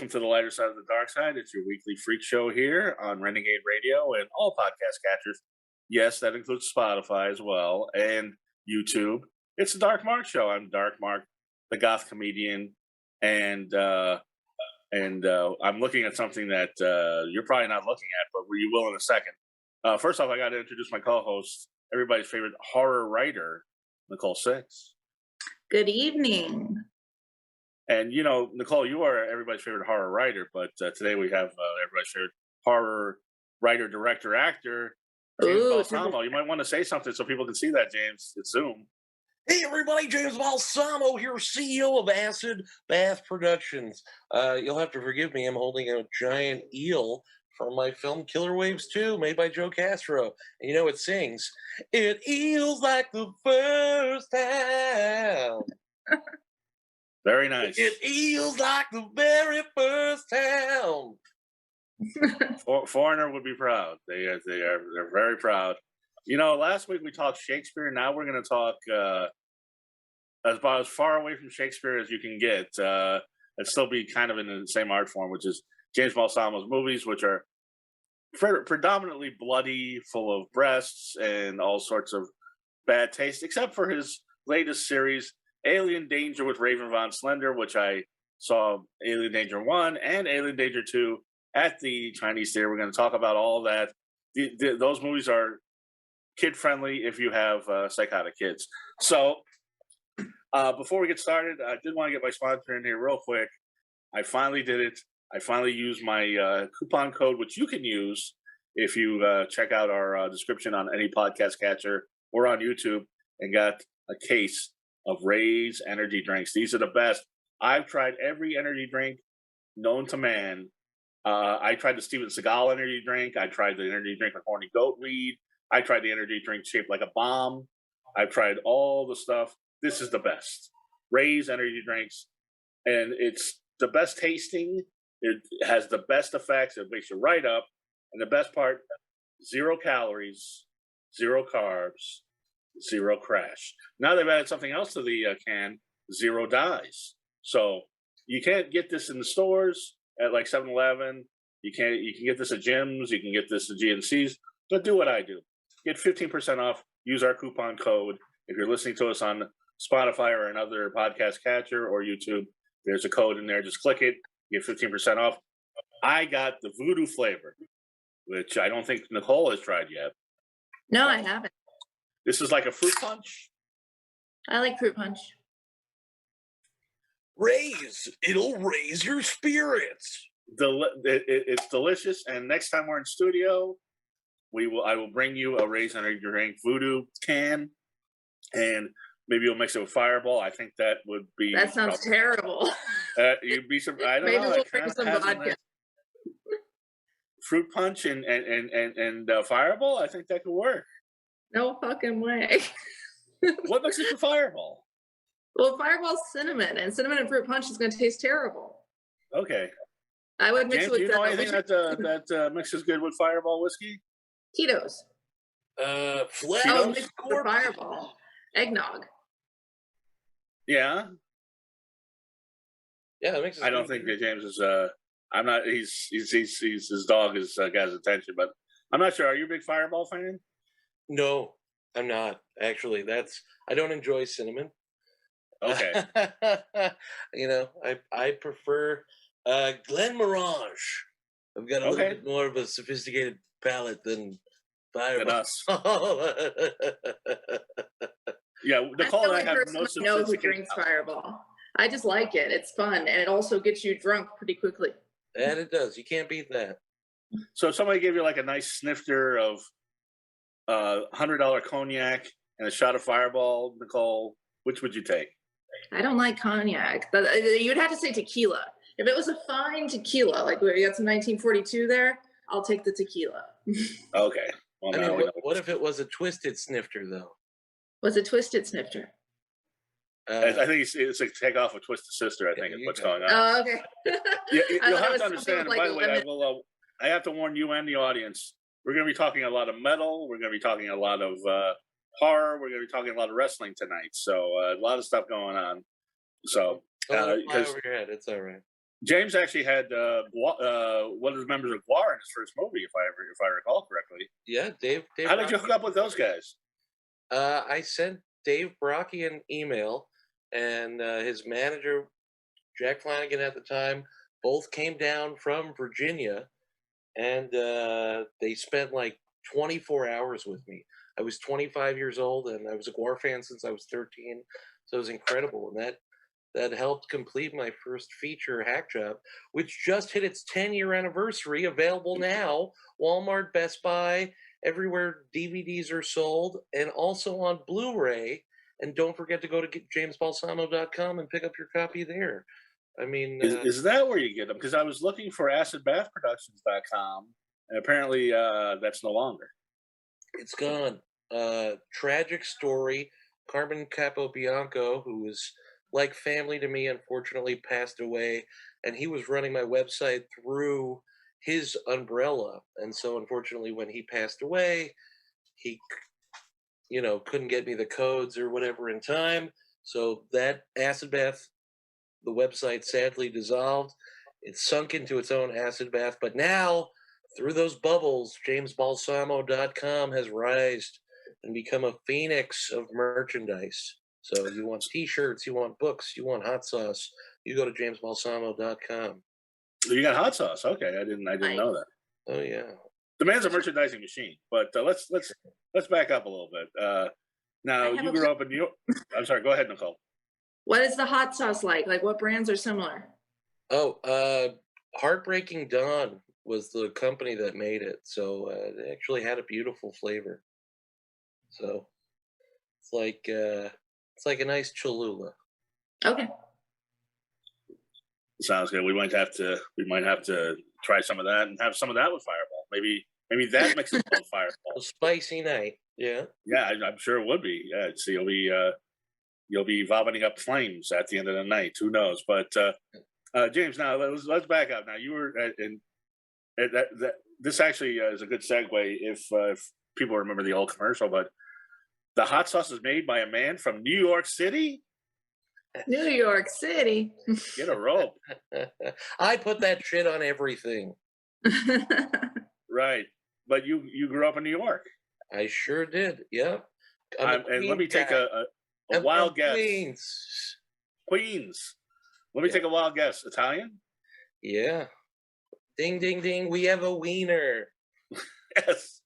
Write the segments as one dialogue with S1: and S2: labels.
S1: to the lighter side of the dark side. It's your weekly freak show here on Renegade Radio and all podcast catchers. Yes, that includes Spotify as well and YouTube. It's the Dark Mark Show. I'm Dark Mark, the goth comedian, and I'm looking at something that you're probably not looking at, but you will in a second. First off, I got to introduce my co-host, everybody's favorite horror writer, Nicole Six.
S2: Good evening.
S1: And, you know, Nicole, you are everybody's favorite horror writer, but today we have everybody's favorite horror writer, director, actor, James Balsamo. You might want to say something so people can see that, James. It's Zoom.
S3: Hey, everybody, James Balsamo here, CEO of Acid Bath Productions. You'll have to forgive me. I'm holding a giant eel from my film Killer Waves 2, made by Joe Castro. And you know, it sings, "It eels like the first time."
S1: Very nice.
S3: It eels like the very first time.
S1: Foreigner would be proud. They're very proud. You know, last week we talked Shakespeare. Now we're going to talk about as far away from Shakespeare as you can get, and still be kind of in the same art form, which is James Balsamo's movies, which are predominantly bloody, full of breasts and all sorts of bad taste, except for his latest series, Alien Danger with Raven Van Slender, which I saw Alien Danger 1 and Alien Danger 2 at the Chinese Theater. We're going to talk about all that. Those movies are kid-friendly if you have psychotic kids. So before we get started, I did want to get my sponsor in here real quick. I finally did it. I finally used my coupon code, which you can use if you check out our description on any podcast catcher or on YouTube, and got a case of Ray's energy drinks. These are the best. I've tried every energy drink known to man. I tried the Steven Seagal energy drink. I tried the energy drink with horny goat weed. I tried the energy drink shaped like a bomb. I've tried all the stuff. This is the best. Ray's energy drinks. And it's the best tasting. It has the best effects. It wakes you right up. And the best part, 0 calories, 0 carbs, 0 crash. Now they've added something else to the can, 0 dyes. So you can't get this in the stores at like 7-Eleven. You can get this at gyms. You can get this at GNCs. But do what I do. Get 15% off. Use our coupon code. If you're listening to us on Spotify or another podcast catcher or YouTube, there's a code in there. Just click it. Get 15% off. I got the voodoo flavor, which I don't think Nicole has tried yet.
S2: No, I haven't.
S1: This is like a fruit punch.
S2: I like fruit punch.
S3: It'll raise your spirits.
S1: It's delicious. And next time we're in studio, I will bring you a Ray's energy drink voodoo can, and maybe you'll mix it with Fireball. I think that would be.
S2: That sounds terrible.
S1: You'd be some. I don't
S2: maybe
S1: know.
S2: We'll bring some vodka.
S1: Fruit punch and Fireball. I think that could work.
S2: No fucking way.
S1: What makes it for Fireball?
S2: Well, Fireball's cinnamon, and cinnamon and fruit punch is going to taste terrible.
S1: Okay.
S2: I would mix
S1: James,
S2: it with.
S1: Do you know anything that mixes good with Fireball whiskey?
S2: Tito's.
S3: Flash
S2: Fireball. Eggnog.
S1: Yeah.
S3: Yeah, that makes.
S1: I don't think that James is. I'm not. He's his dog has got his attention, but I'm not sure. Are you a big Fireball fan?
S3: No, I'm not. Actually, I don't enjoy cinnamon.
S1: Okay.
S3: You know, I prefer Glenmorange. I've got a little bit more of a sophisticated palate than Fireball.
S1: Than us. Yeah, Nicole and I have no sophisticated.
S2: Know who drinks Fireball. I just like it. It's fun, and it also gets you drunk pretty quickly.
S3: And it does. You can't beat that.
S1: So if somebody gave you like a nice snifter of $100 cognac and a shot of Fireball, Nicole, which would you take?
S2: I don't like cognac. You'd have to say tequila. If it was a fine tequila, like we got some 1942 there, I'll take the tequila.
S1: Okay. Well,
S3: I mean, what if it was a twisted snifter, though?
S2: What's a twisted snifter?
S1: I think it's like take off a twisted sister. I think is what's going on.
S2: Oh, okay.
S1: You'll have to understand. By the way, I have to warn you and the audience. We're going to be talking a lot of metal. We're going to be talking a lot of horror. We're going to be talking a lot of wrestling tonight. So a lot of stuff going on. So
S3: over your head. It's all right.
S1: James actually had one of the members of Guar in his first movie, if I recall correctly.
S3: Yeah, Dave.
S1: How did you hook up with those guys?
S3: I sent Dave Brockie an email, and his manager, Jack Flanagan at the time, both came down from Virginia, and they spent like 24 hours with me. I was 25 years old, and I was a Guar fan since I was 13, so it was incredible, and that helped complete my first feature hack job, which just hit its 10-year anniversary, available now, Walmart, Best Buy, everywhere DVDs are sold, and also on Blu-ray. And don't forget to go to jamesbalsamo.com and pick up your copy there. I mean,
S1: is that where you get them? Because I was looking for acidbathproductions.com, and apparently that's no longer.
S3: It's gone. Tragic story. Carmen Capobianco, who was like family to me, unfortunately passed away, and he was running my website through his umbrella. And so unfortunately, when he passed away, he couldn't get me the codes or whatever in time. So that acid bath, the website, sadly dissolved. It sunk into its own acid bath. But now, through those bubbles, jamesbalsamo.com has rised and become a phoenix of merchandise. So you want T-shirts, you want books, you want hot sauce, you go to jamesbalsamo.com.
S1: You got hot sauce. Okay, I didn't know that.
S3: Oh yeah.
S1: The man's a merchandising machine. But let's back up a little bit. Now you grew up in New York. I'm sorry. Go ahead, Nicole.
S2: What is the hot sauce like? Like, what brands are similar?
S3: Oh, Heartbreaking Dawn was the company that made it. So they actually had a beautiful flavor. So it's like a nice Cholula.
S2: Okay.
S1: Sounds good. We might have to try some of that and have some of that with Fireball. Maybe that mixes with Fireball.
S3: A spicy night. Yeah.
S1: Yeah, I'm sure it would be. Yeah, so you'll be vomiting up flames at the end of the night. Who knows? But James, now let's back up. Now you were this actually is a good segue if people remember the old commercial. But the hot sauce is made by a man from New York City.
S2: New York City.
S1: Get a rope.
S3: I put that shit on everything.
S1: Right. But you grew up in New York.
S3: I sure did. Yeah.
S1: And let me take a wild guess. Queens. Let me take a wild guess. Italian?
S3: Yeah. Ding, ding, ding. We have a wiener.
S1: Yes.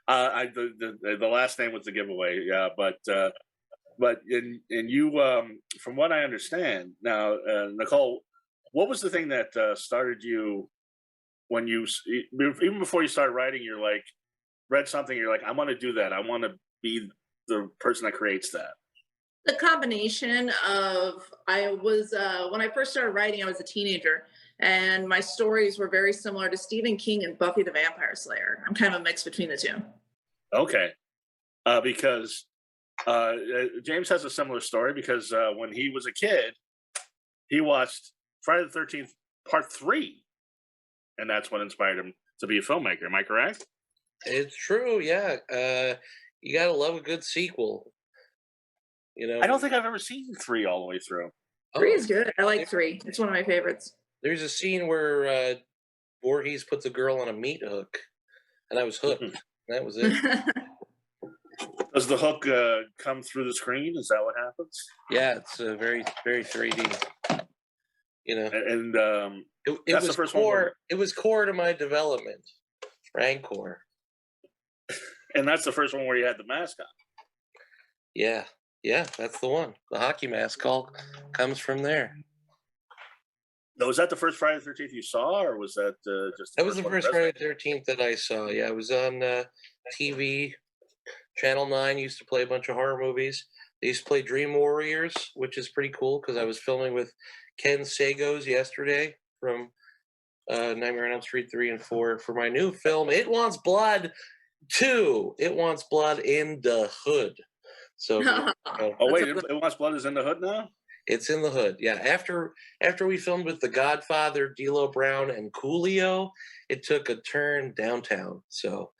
S1: The last name was the giveaway. Yeah, but you, from what I understand now, Nicole, what was the thing that started you when even before you started writing? You're like, read something. You're like, I want to do that. I want to be the person that creates that.
S2: The combination of when I first started writing, I was a teenager, and my stories were very similar to Stephen King and Buffy the Vampire Slayer. I'm kind of a mix between the two.
S1: Okay, because James has a similar story because when he was a kid, he watched Friday the 13th Part 3, and that's what inspired him to be a filmmaker. Am I correct?
S3: It's true, yeah. You gotta love a good sequel.
S1: I don't think I've ever seen 3 all the way through.
S2: 3 is good. I like 3. It's one of my favorites.
S3: There's a scene where Voorhees puts a girl on a meat hook, and I was hooked. That was it.
S1: Does the hook come through the screen? Is that what happens?
S3: Yeah, it's very, very 3D.
S1: And
S3: it
S1: that's
S3: was
S1: the first
S3: core.
S1: one.
S3: It was core to my development. Rancor.
S1: And that's the first one where you had the mask on.
S3: Yeah, that's the one. The hockey mask all comes from there.
S1: Now, was that the first Friday the 13th you saw, or was that just?
S3: That was the first Friday the 13th that I saw. Yeah, it was on TV. Channel 9 used to play a bunch of horror movies. They used to play Dream Warriors, which is pretty cool because I was filming with Ken Sagos yesterday from Nightmare on Elm Street 3 and 4 for my new film, It Wants Blood 2. It Wants Blood in the Hood. So,
S1: oh wait, It Wants Blood is in the Hood now?
S3: It's in the Hood, yeah. After we filmed with The Godfather, D'Lo Brown, and Coolio, it took a turn downtown. So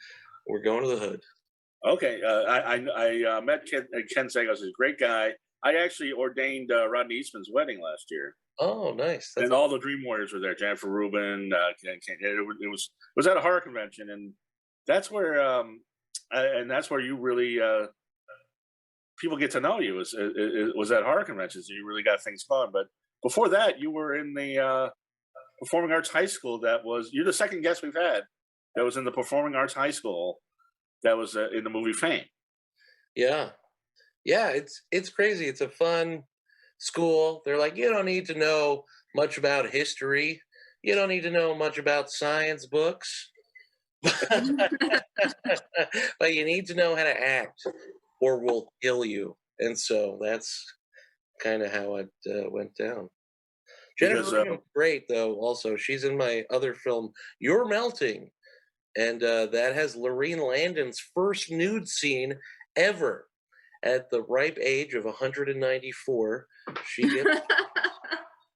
S3: we're going to the Hood.
S1: Okay, I met Ken Sagos. He's a great guy. I actually ordained Rodney Eastman's wedding last year.
S3: Oh, nice. That's
S1: and all the Dream Warriors were there. Jennifer Rubin. It was at a horror convention, and that's where that's where you really people get to know you. It was at horror conventions. You really got things going. But before that, you were in the Performing Arts High School. You're the second guest we've had that was in the Performing Arts High School that was in the movie Fame.
S3: yeah. Yeah, it's crazy. It's a fun school. They're like, you don't need to know much about history. You don't need to know much about science books. But you need to know how to act or we'll kill you. And so that's kind of how it went down. Jennifer
S1: Because
S3: Rubin's great, though, also. She's in my other film, You're Melting. And that has Lorene Landon's first nude scene ever. At the ripe age of 194, she gets,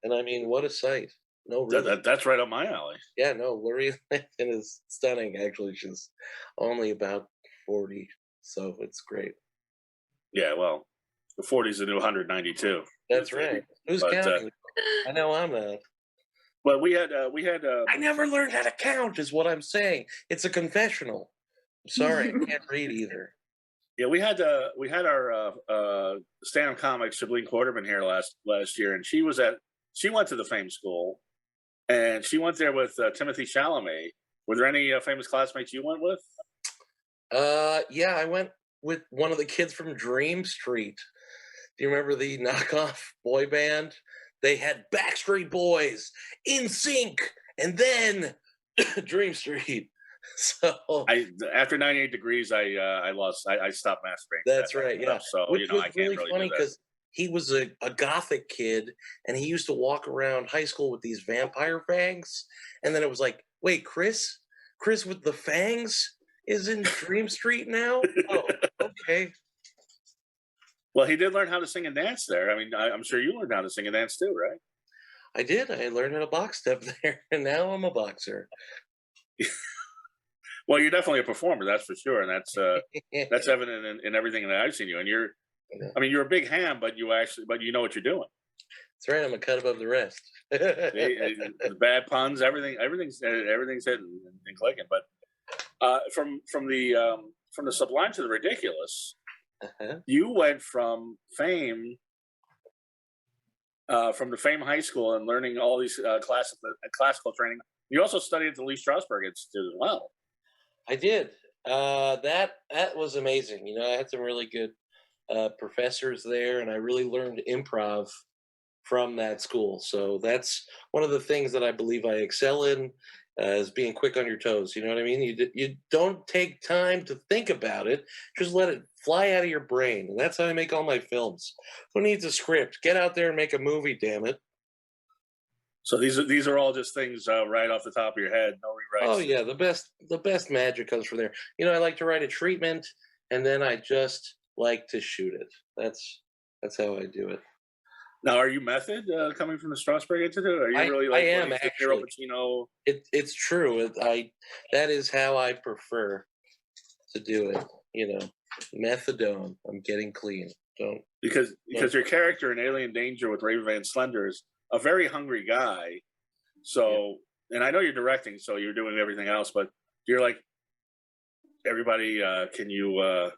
S3: and I mean, what a sight! No, really,
S1: that's right up my alley.
S3: yeah, no, Lorene Landon is stunning. Actually, she's only about 40, so it's great.
S1: Yeah, well, the 40's the new 192.
S3: That's right. Who's
S1: But,
S3: counting? I know I'm not.
S1: But we had
S3: I never learned how to count, is what I'm saying. It's a confessional. I'm sorry, I can't read either.
S1: yeah, we had our stand-up comic Sibleen Quarterman here last year, and she went to the Fame School, and she went there with Timothy Chalamet. Were there any famous classmates you went with?
S3: Yeah, I went with one of the kids from Dream Street. Do you remember the knockoff boy band? They had Backstreet Boys, In Sync, and then Dream Street. So
S1: after 98 Degrees, I stopped masturbating.
S3: That's right, yeah.
S1: So
S3: Which was
S1: I can't
S3: really
S1: really
S3: funny
S1: do that.
S3: because he was a gothic kid, and he used to walk around high school with these vampire fangs. And then it was like, wait, Chris with the fangs is in Dream Street now? Oh, okay.
S1: Well, he did learn how to sing and dance there. I mean, I'm sure you learned how to sing and dance too, right?
S3: I did. I learned how to box step there, and now I'm a boxer.
S1: Well, you're definitely a performer, that's for sure, and that's evident in everything that I've seen you. And you're a big ham, but you know what you're doing.
S3: That's right. I'm a cut above the rest.
S1: The bad puns, everything's hitting and clicking. But from the sublime to the ridiculous, you went from Fame. From the Fame High School and learning all these classical training. You also studied at the Lee Strasburg Institute as well.
S3: I did. That was amazing. You know, I had some really good professors there, and I really learned improv from that school. So that's one of the things that I believe I excel in, is being quick on your toes. You know what I mean? You don't take time to think about it; just let it fly out of your brain, and that's how I make all my films. Who needs a script? Get out there and make a movie, damn it!
S1: So these are all just things right off the top of your head, no rewrites.
S3: Oh yeah, the best magic comes from there. You know, I like to write a treatment, and then I just like to shoot it. That's how I do it.
S1: Now, are you method coming from the Strasburg Institute? Are you really like
S3: I am actually.
S1: Pacino?
S3: It's true. That is how I prefer to do it. You know, methadone. I'm getting clean.
S1: Because your character in Alien Danger with Raven Van Slender is a very hungry guy. So, and I know you're directing, so you're doing everything else, but you're like, everybody, can you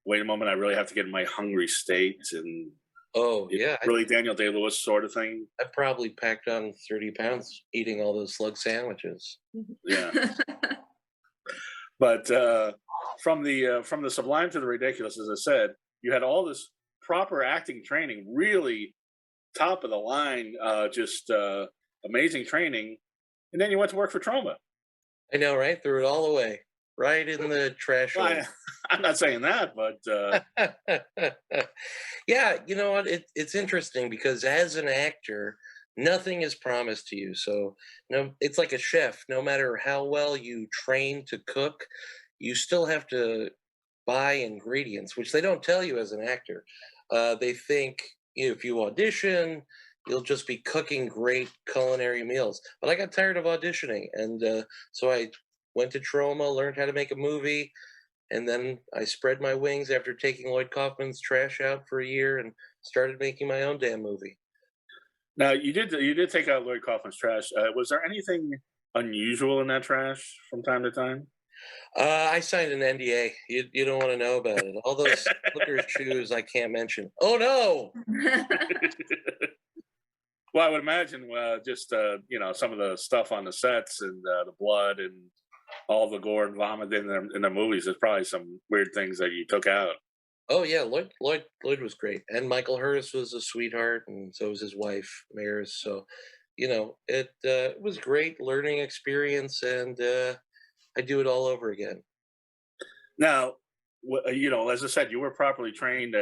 S1: wait a moment? I really have to get in my hungry state. And really Daniel Day-Lewis sort of thing.
S3: I probably packed on 30 pounds eating all those slug sandwiches.
S1: Yeah. But from the sublime to the ridiculous, as I said, you had all this proper acting training, really top of the line, just amazing training, and then you went to work for Troma.
S3: I know, right? Threw it all away, right in the trash.
S1: Well, I'm not saying that, but
S3: yeah, you know what? It's interesting because as an actor, nothing is promised to you. So, it's like a chef. No matter how well you train to cook, you still have to buy ingredients, which they don't tell you as an actor. They think if you audition, you'll just be cooking great culinary meals. But I got tired of auditioning, and so I went to Troma, learned how to make a movie, and then I spread my wings after taking Lloyd Kaufman's trash out for a year and started making my own damn movie.
S1: Now you did take out Lloyd Kaufman's trash. Was there anything unusual in that trash from time to time?
S3: I signed an NDA. You don't want to know about it. All those Slickers shoes I can't mention. Oh no!
S1: Well, I would imagine just some of the stuff on the sets and the blood and all the gore and vomit in the movies. There's probably some weird things that you took out.
S3: Oh yeah, Lloyd was great, and Michael Hurst was a sweetheart, and so was his wife Maris. So, it was great learning experience, and I do it all over again.
S1: Now, as I said, you were properly trained.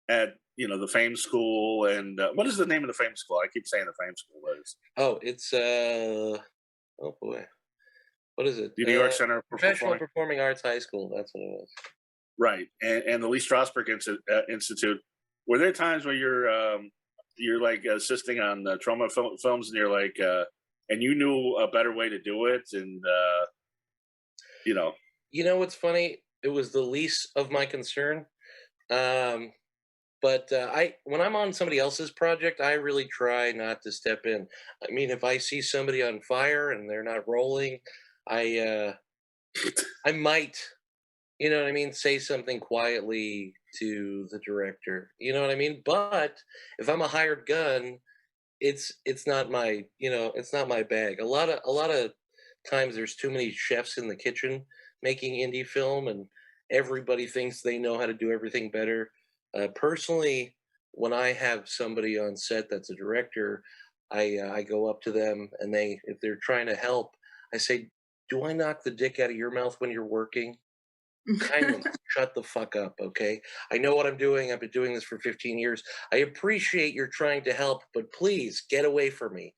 S1: At the Fame School, and what is the name of the Fame School? I keep saying the Fame School. Is
S3: Oh, it's oh boy, what is it?
S1: the New York Center for
S3: Professional
S1: Performing,
S3: Performing Arts High School. That's what it was.
S1: right? And the Lee Strasburg Institute. Were there times where you're like assisting on Troma films, and you're like, and you knew a better way to do it, and you know,
S3: You know what's funny? It was the least of my concern. Um, but when I'm on somebody else's project, I really try not to step in. I mean, if I see somebody on fire and they're not rolling, I I might, you know what I mean, say something quietly to the director. You know what I mean? But if I'm a hired gun, it's not my, it's not my bag. A lot of times there's too many chefs in the kitchen making indie film, and everybody thinks they know how to do everything better. Personally, when I have somebody on set that's a director, I go up to them, and if they're trying to help, I say, "Do I knock the dick out of your mouth when you're working? Kindly shut the fuck up, okay? I know what I'm doing. I've been doing this for 15 years. I appreciate you're trying to help, but please get away from me."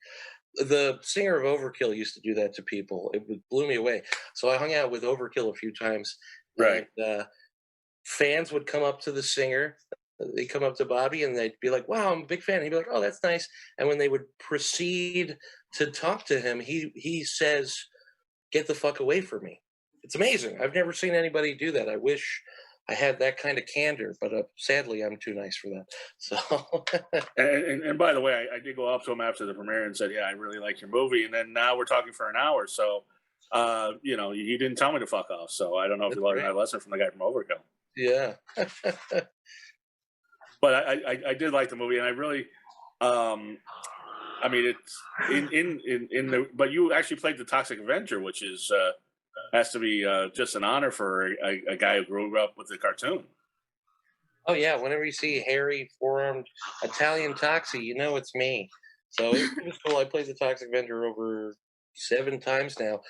S3: The singer of Overkill used to do that to people. Blew me away. So I hung out with Overkill a few times,
S1: right?
S3: and fans would come up to the singer. They come up to Bobby, and they'd be like, "Wow, I'm a big fan." He'd be like, "Oh, that's nice." And when they would proceed to talk to him, he says, "Get the fuck away from me." It's amazing. I've never seen anybody do that. I wish I had that kind of candor, but sadly, I'm too nice for that. So,
S1: And by the way, I did go up to him after the premiere and said, "Yeah, I really like your movie." And then now we're talking for an hour, so you didn't tell me to fuck off. So I don't know if
S3: that's
S1: you learned
S3: great.
S1: that lesson from the guy from Overkill.
S3: Yeah.
S1: But I did like the movie, and I really, it's in the. But you actually played the Toxic Avenger, which is has to be just an honor for a guy who grew up with the cartoon.
S3: Oh yeah, whenever you see hairy, four-armed Italian Toxie, you know it's me. So it was cool. I played the Toxic Avenger over 7 times now,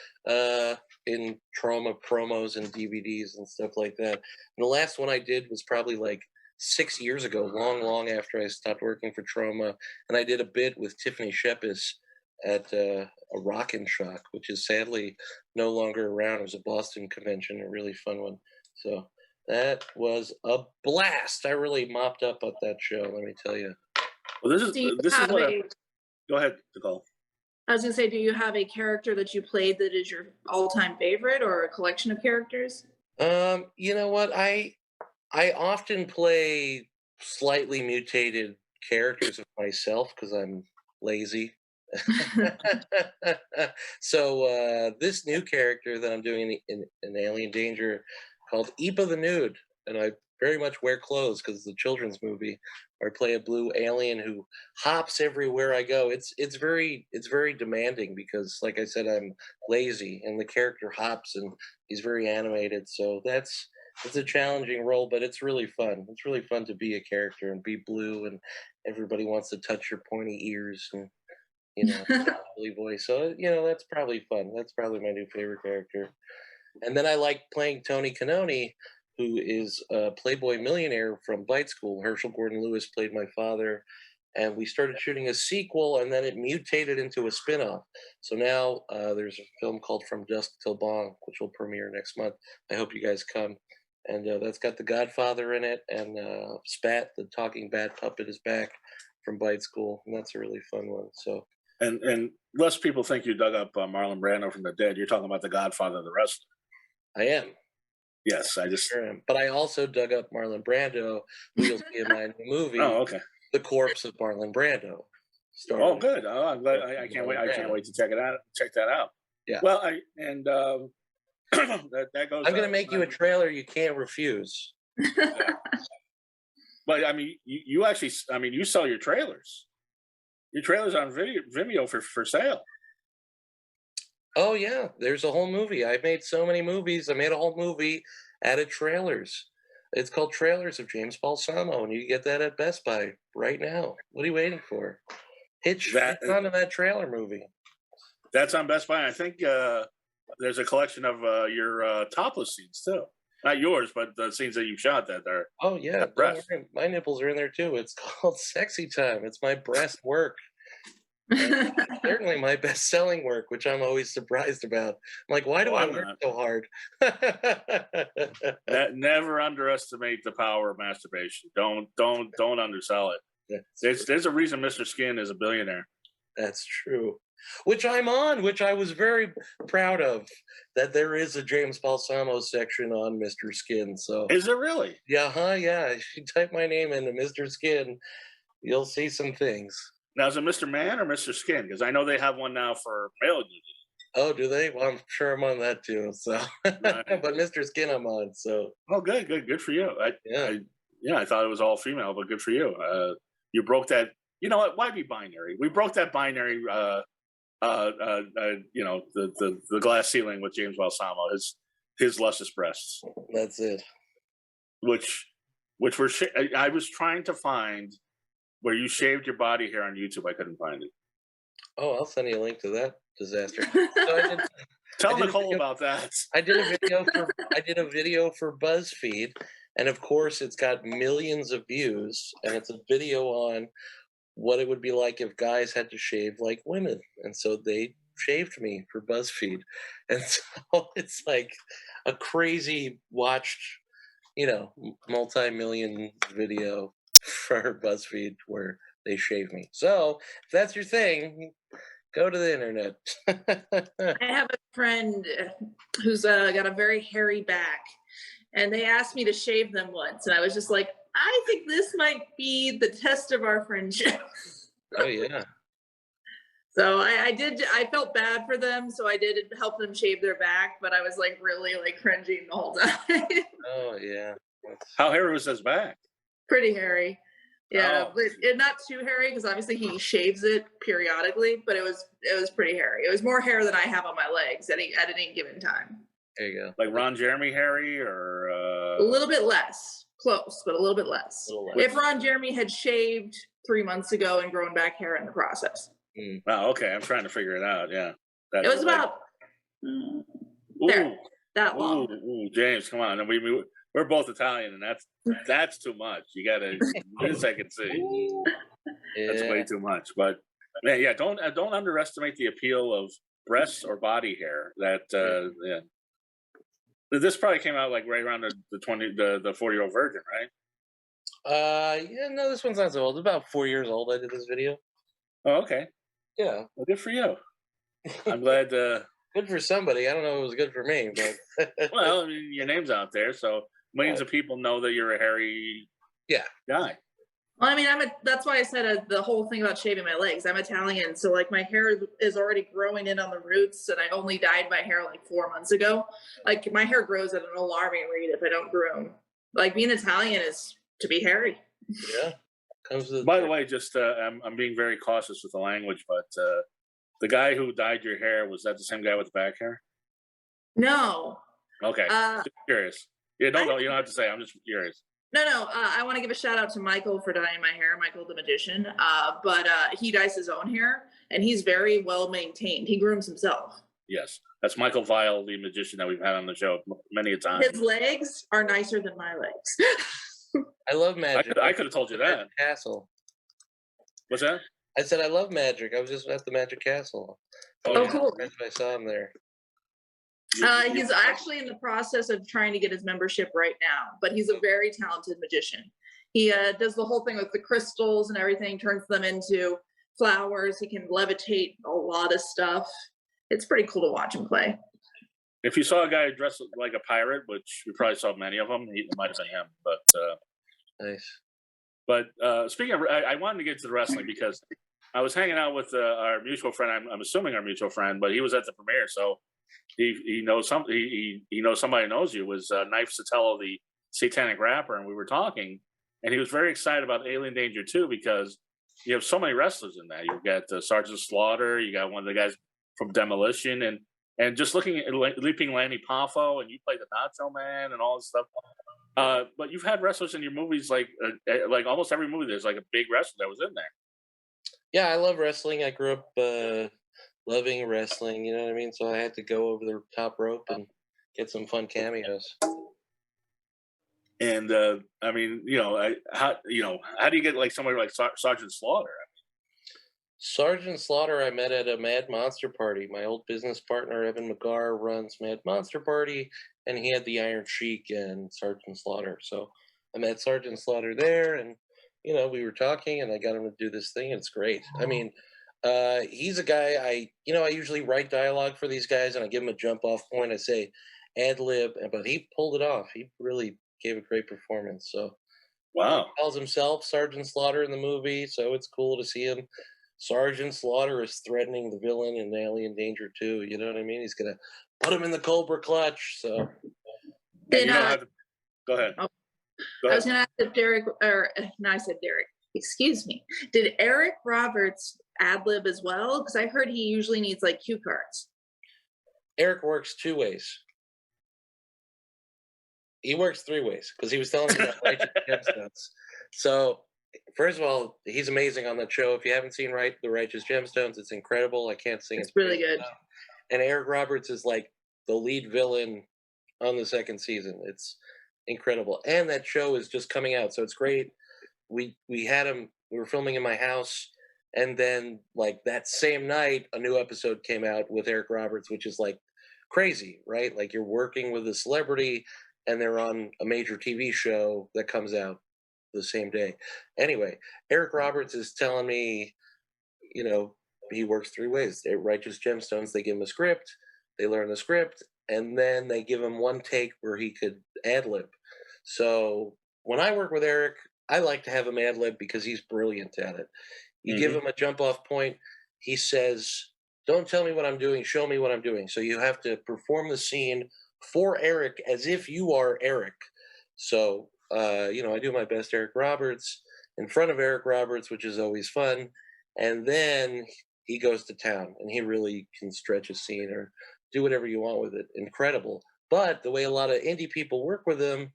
S3: in Troma promos and DVDs and stuff like that. And the last one I did was probably like 6 years ago, long, long after I stopped working for Troma, and I did a bit with Tiffany Shepis at a Rockin' Shock, which is sadly no longer around. It was a Boston convention, a really fun one. So that was a blast. I really mopped up at that show, let me tell you.
S1: Well,
S2: Do you
S1: this is
S2: have
S1: what.
S2: a,
S1: Go ahead, Nicole.
S2: I was gonna say, do you have a character that you played that is your all-time favorite, or a collection of characters?
S3: You know what? I often play slightly mutated characters of myself because I'm lazy. So this new character that I'm doing in Alien Danger, called Ipa the Nude, and I very much wear clothes because it's a children's movie. Or I play a blue alien who hops everywhere I go. It's very demanding because, like I said, I'm lazy, and the character hops, and he's very animated. So it's a challenging role, but it's really fun. It's really fun to be a character and be blue, and everybody wants to touch your pointy ears, and lovely voice. So that's probably fun. That's probably my new favorite character. And then I like playing Tony Canoni, who is a Playboy millionaire from Bite School. Herschel Gordon Lewis played my father, and we started shooting a sequel, and then it mutated into a spin-off. So now there's a film called From Dusk Till Dawn, which will premiere next month. I hope you guys come. And that's got the Godfather in it, and Spat, the talking bat puppet, is back from Bite School, and that's a really fun one. So.
S1: And less people think you dug up Marlon Brando from the dead. You're talking about the Godfather of the wrestler.
S3: I am.
S1: Yes, I just.
S3: Sure am. But I also dug up Marlon Brando, who you'll see in my new movie,
S1: Oh, okay.
S3: The Corpse of Marlon Brando. started.
S1: Oh, good. Oh, I'm glad. I can't wait. I can't wait to check it out. Check that out.
S3: Yeah.
S1: Well, that goes.
S3: I'm going to make you a trailer you can't refuse.
S1: Yeah. But I mean, you actually, I mean, you sell your trailers. Your trailers on Vimeo for sale.
S3: Oh yeah, there's a whole movie. I made so many movies. I made a whole movie out of trailers. It's called Trailers of James Balsamo, and you can get that at Best Buy right now. What are you waiting for? Hitch onto that trailer movie.
S1: That's on Best Buy. I think there's a collection of your topless scenes too. Not yours, but the scenes that you shot that are.
S3: Oh yeah, my nipples are in there too. It's called Sexy Time. It's my breast work. Certainly my best-selling work, which I'm always surprised about. I'm like, why do I work so hard?
S1: Never underestimate the power of masturbation. Don't undersell it. There's a reason Mr. Skin is a billionaire.
S3: That's true. Which I'm on, which I was very proud of, that there is a James Balsamo section on Mr. Skin. So
S1: is there really?
S3: Yeah, yeah. If you type my name into Mr. Skin, you'll see some things.
S1: Now, is it Mr. Man or Mr. Skin? Because I know they have one now for male nudity.
S3: Oh, do they? Well, I'm sure I'm on that too. So, right. But Mr. Skin, I'm on. So,
S1: oh, good for you. I thought it was all female, but good for you. You broke that. You know what? Why be binary? We broke that binary. The glass ceiling with James Balsamo. His luscious breasts.
S3: That's it.
S1: Which were. I was trying to find where you shaved your body hair on YouTube. I couldn't find it.
S3: Oh, I'll send you a link to that disaster.
S1: Tell Nicole about that.
S3: I did a video for BuzzFeed, and of course, it's got millions of views, and it's a video on what it would be like if guys had to shave like women, and so they shaved me for BuzzFeed, and so it's like a crazy watched, multi-million video for BuzzFeed where they shave me. So if that's your thing, go to the internet.
S2: I have a friend who's got a very hairy back, and they asked me to shave them once, and I was just like, I think this might be the test of our friendship.
S3: Oh yeah.
S2: So I felt bad for them, so I did help them shave their back, but I was like really like cringing the whole time.
S3: Oh yeah.
S1: How hairy was his back?
S2: Pretty hairy. Yeah,
S1: Oh.
S2: but not too hairy because obviously he shaves it periodically, but it was pretty hairy. It was more hair than I have on my legs at any given time.
S3: There you go.
S1: Like Ron Jeremy hairy, or
S2: a little bit less. Close, but a little bit less. If Ron Jeremy had shaved 3 months ago and grown back hair in the process.
S1: Oh, okay. I'm trying to figure it out. Yeah.
S2: It was about that long.
S1: Ooh, James, come on. We're both Italian, and that's too much. You gotta this I can see. That's way too much. But man, yeah, don't underestimate the appeal of breasts or body hair. That this probably came out like right around the 40-year-old virgin, right?
S3: Yeah, no, this one's not so old. It's about 4 years old. I did this video.
S1: Oh, okay.
S3: Yeah.
S1: Well, good for you. I'm glad.
S3: Good for somebody. I don't know if it was good for me, but
S1: well, I mean, your name's out there, so millions of people know that you're a hairy guy.
S2: Well, I mean, that's why I said the whole thing about shaving my legs. I'm Italian, so like my hair is already growing in on the roots, and I only dyed my hair like 4 months ago. Like my hair grows at an alarming rate if I don't groom. Like being Italian is to be hairy.
S3: Yeah.
S1: By the way, just I'm being very cautious with the language, but the guy who dyed your hair, was that the same guy with the back hair?
S2: No.
S1: Okay. Just curious. Yeah, no, you don't have to say. I'm just curious.
S2: No. I want to give a shout out to Michael for dyeing my hair, Michael the magician. But he dyes his own hair, and he's very well maintained. He grooms himself.
S1: Yes, that's Michael Vile, the magician that we've had on the show many a time.
S2: His legs are nicer than my legs.
S3: I love magic.
S1: I could have told you that.
S3: Castle.
S1: What's that?
S3: I said I love magic. I was just at the Magic Castle.
S2: Oh, cool.
S3: I saw him there.
S2: He's actually in the process of trying to get his membership right now, but he's a very talented magician. He does the whole thing with the crystals and everything, turns them into flowers. He can levitate a lot of stuff. It's pretty cool to watch him play.
S1: If you saw a guy dressed like a pirate, which you probably saw many of them, it might have been him. But
S3: nice.
S1: But speaking of, I wanted to get to the wrestling because I was hanging out with our mutual friend. I'm assuming our mutual friend, but he was at the premiere, so he knows some. He knows somebody knows you. Was Knife Sotelo, the Satanic Rapper, and we were talking, and he was very excited about Alien Danger 2 because you have so many wrestlers in that. You've got Sergeant Slaughter. You got one of the guys from Demolition, and just looking at Leaping Lanny Poffo, and you play the Nacho Man and all this stuff. But you've had wrestlers in your movies, like almost every movie. There's like a big wrestler that was in there.
S3: Yeah, I love wrestling. I grew up loving wrestling. You know what I mean? So I had to go over the top rope and get some fun cameos.
S1: And I mean, how do you get like somebody like Sergeant Slaughter?
S3: Sergeant Slaughter, I met at a Mad Monster Party. My old business partner, Evan McGarr, runs Mad Monster Party, and he had the Iron Sheik and Sergeant Slaughter. So I met Sergeant Slaughter there, and, we were talking, and I got him to do this thing, and it's great. I mean, he's a guy, I usually write dialogue for these guys, and I give him a jump-off point. I say, ad-lib, but he pulled it off. He really gave a great performance. So,
S1: wow.
S3: He calls himself Sergeant Slaughter in the movie, so it's cool to see him. Sergeant Slaughter is threatening the villain in Alien Danger 2. You know what I mean? He's gonna put him in the Cobra Clutch. So,
S2: Did,
S1: go ahead.
S2: Go ahead. I was gonna ask if Derek, or no, I said Derek. Excuse me. Did Eric Roberts ad-lib as well? Because I heard he usually needs like cue cards.
S3: Eric works 2 ways. He works 3 ways because he was telling me about Righteous Gemstones. So, first of all, he's amazing on that show. If you haven't seen The Righteous Gemstones, it's incredible. I can't sing it.
S2: It's really good.
S3: And Eric Roberts is like the lead villain on the 2nd season. It's incredible. And that show is just coming out, so it's great. We had him, we were filming in my house, and then like that same night, a new episode came out with Eric Roberts, which is like crazy, right? Like you're working with a celebrity, and they're on a major TV show that comes out the same day. Anyway, Eric Roberts is telling me, he works 3 ways. At Righteous Gemstones, they give him a script, they learn the script, and then they give him 1 take where he could ad-lib. So when I work with Eric, I like to have him ad-lib because he's brilliant at it. You give him a jump-off point, he says, don't tell me what I'm doing, show me what I'm doing. So you have to perform the scene for Eric as if you are Eric. So, I do my best Eric Roberts in front of Eric Roberts, which is always fun. And then he goes to town, and he really can stretch a scene or do whatever you want with it. Incredible. But the way a lot of indie people work with him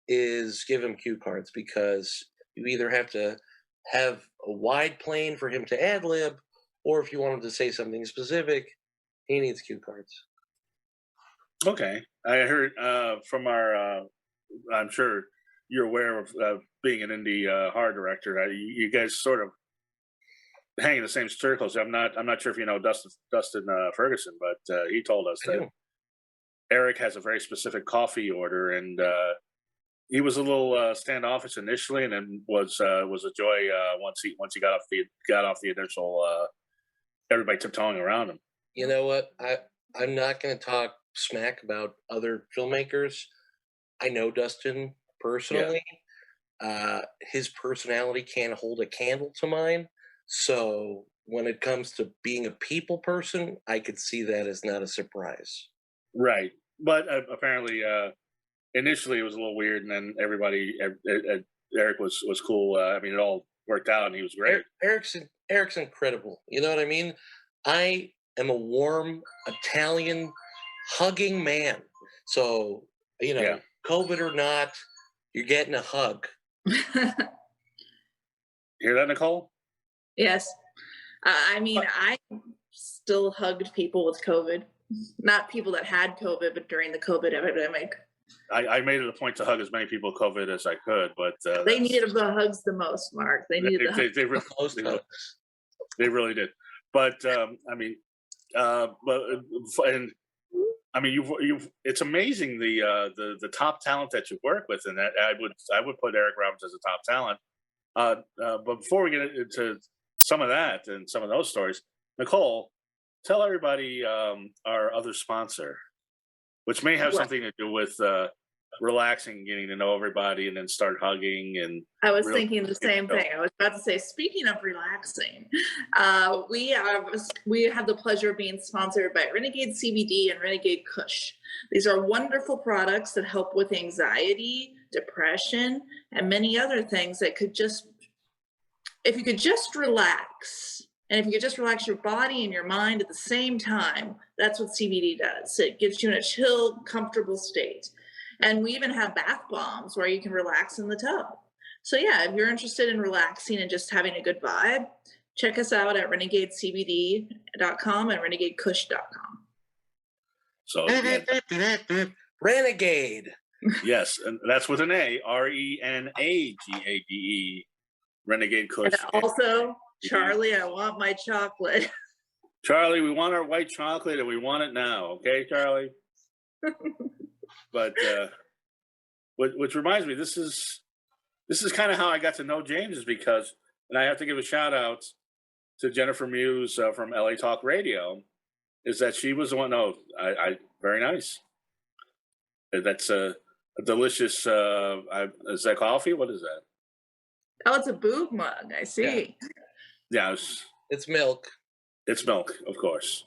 S3: is give him cue cards, because you either have to have a wide plane for him to ad-lib, or if you want him to say something specific, he needs cue cards.
S1: Okay. I heard from our, I'm sure you're aware of being an indie horror director. You guys sort of hang in the same circles. I'm not sure if you know Dustin Ferguson, but he told us that Eric has a very specific coffee order, and he was a little standoffish initially, and then was a joy once he got off the initial everybody tiptoeing around him.
S3: You know what? I'm not going to talk smack about other filmmakers. I know Dustin personally. Yeah. His personality can't hold a candle to mine. So when it comes to being a people person, I could see that as not a surprise.
S1: Right. But apparently, initially it was a little weird, and then Eric was cool. I mean, it all worked out, and he was great.
S3: Eric's incredible. You know what I mean? I am a warm Italian hugging man. So, COVID or not, you're getting a hug.
S1: Hear that, Nicole?
S2: Yes. I still hugged people with COVID. Not people that had COVID, but during the COVID epidemic.
S1: I made it a point to hug as many people with COVID as I could, but
S2: they needed the hugs the most, Mark. They needed
S1: they really did. But it's amazing the top talent that you work with, and that I would put Eric Roberts as a top talent. But before we get into some of that and some of those stories, Nicole, tell everybody our other sponsor, which may have something to do with relaxing, getting to know everybody, and then start hugging. And
S2: I was
S1: really
S2: thinking the same thing. I was about to say, speaking of relaxing, we have the pleasure of being sponsored by Renegade CBD and Renegade Kush. These are wonderful products that help with anxiety, depression, and many other things that could just, if you could just relax, and if you could just relax your body and your mind at the same time, that's what CBD does. It gets you in a chill, comfortable state. And we even have bath bombs where you can relax in the tub. So yeah, if you're interested in relaxing and just having a good vibe, check us out at renegadecbd.com and renegadekush.com.
S1: So yeah.
S3: Renegade.
S1: Yes, and that's with an A, RENAGADE, Renegade Kush.
S2: And also, Charlie, I want my chocolate.
S1: Charlie, we want our white chocolate and we want it now. Okay, Charlie? But which reminds me, this is kind of how I got to know James, is because, and I have to give a shout out to Jennifer Muse from LA Talk Radio, is that she was the one. Oh, I very nice. That's a delicious. Is that coffee? What is that?
S2: Oh, it's a boob mug. I see.
S1: Yeah,
S3: it's milk.
S1: It's milk, of course.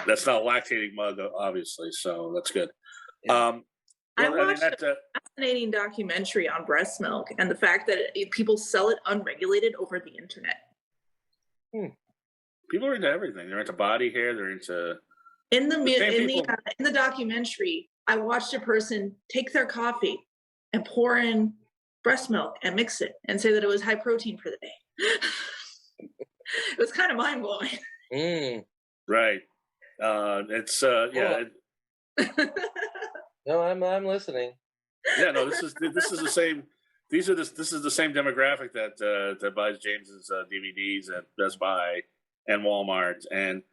S1: That's not a lactating mug, obviously, so that's good.
S2: I watched a fascinating documentary on breast milk and the fact that people sell it unregulated over the internet.
S1: People are into everything. They're into body hair. They're into
S2: in the documentary. I watched a person take their coffee and pour in breast milk and mix it and say that it was high protein for the day. It was kind of mind blowing.
S1: Right. It's yeah.
S3: No, I'm listening.
S1: Yeah, no, this is the same. This is the same demographic that buys James's DVDs at Best Buy and Walmart. And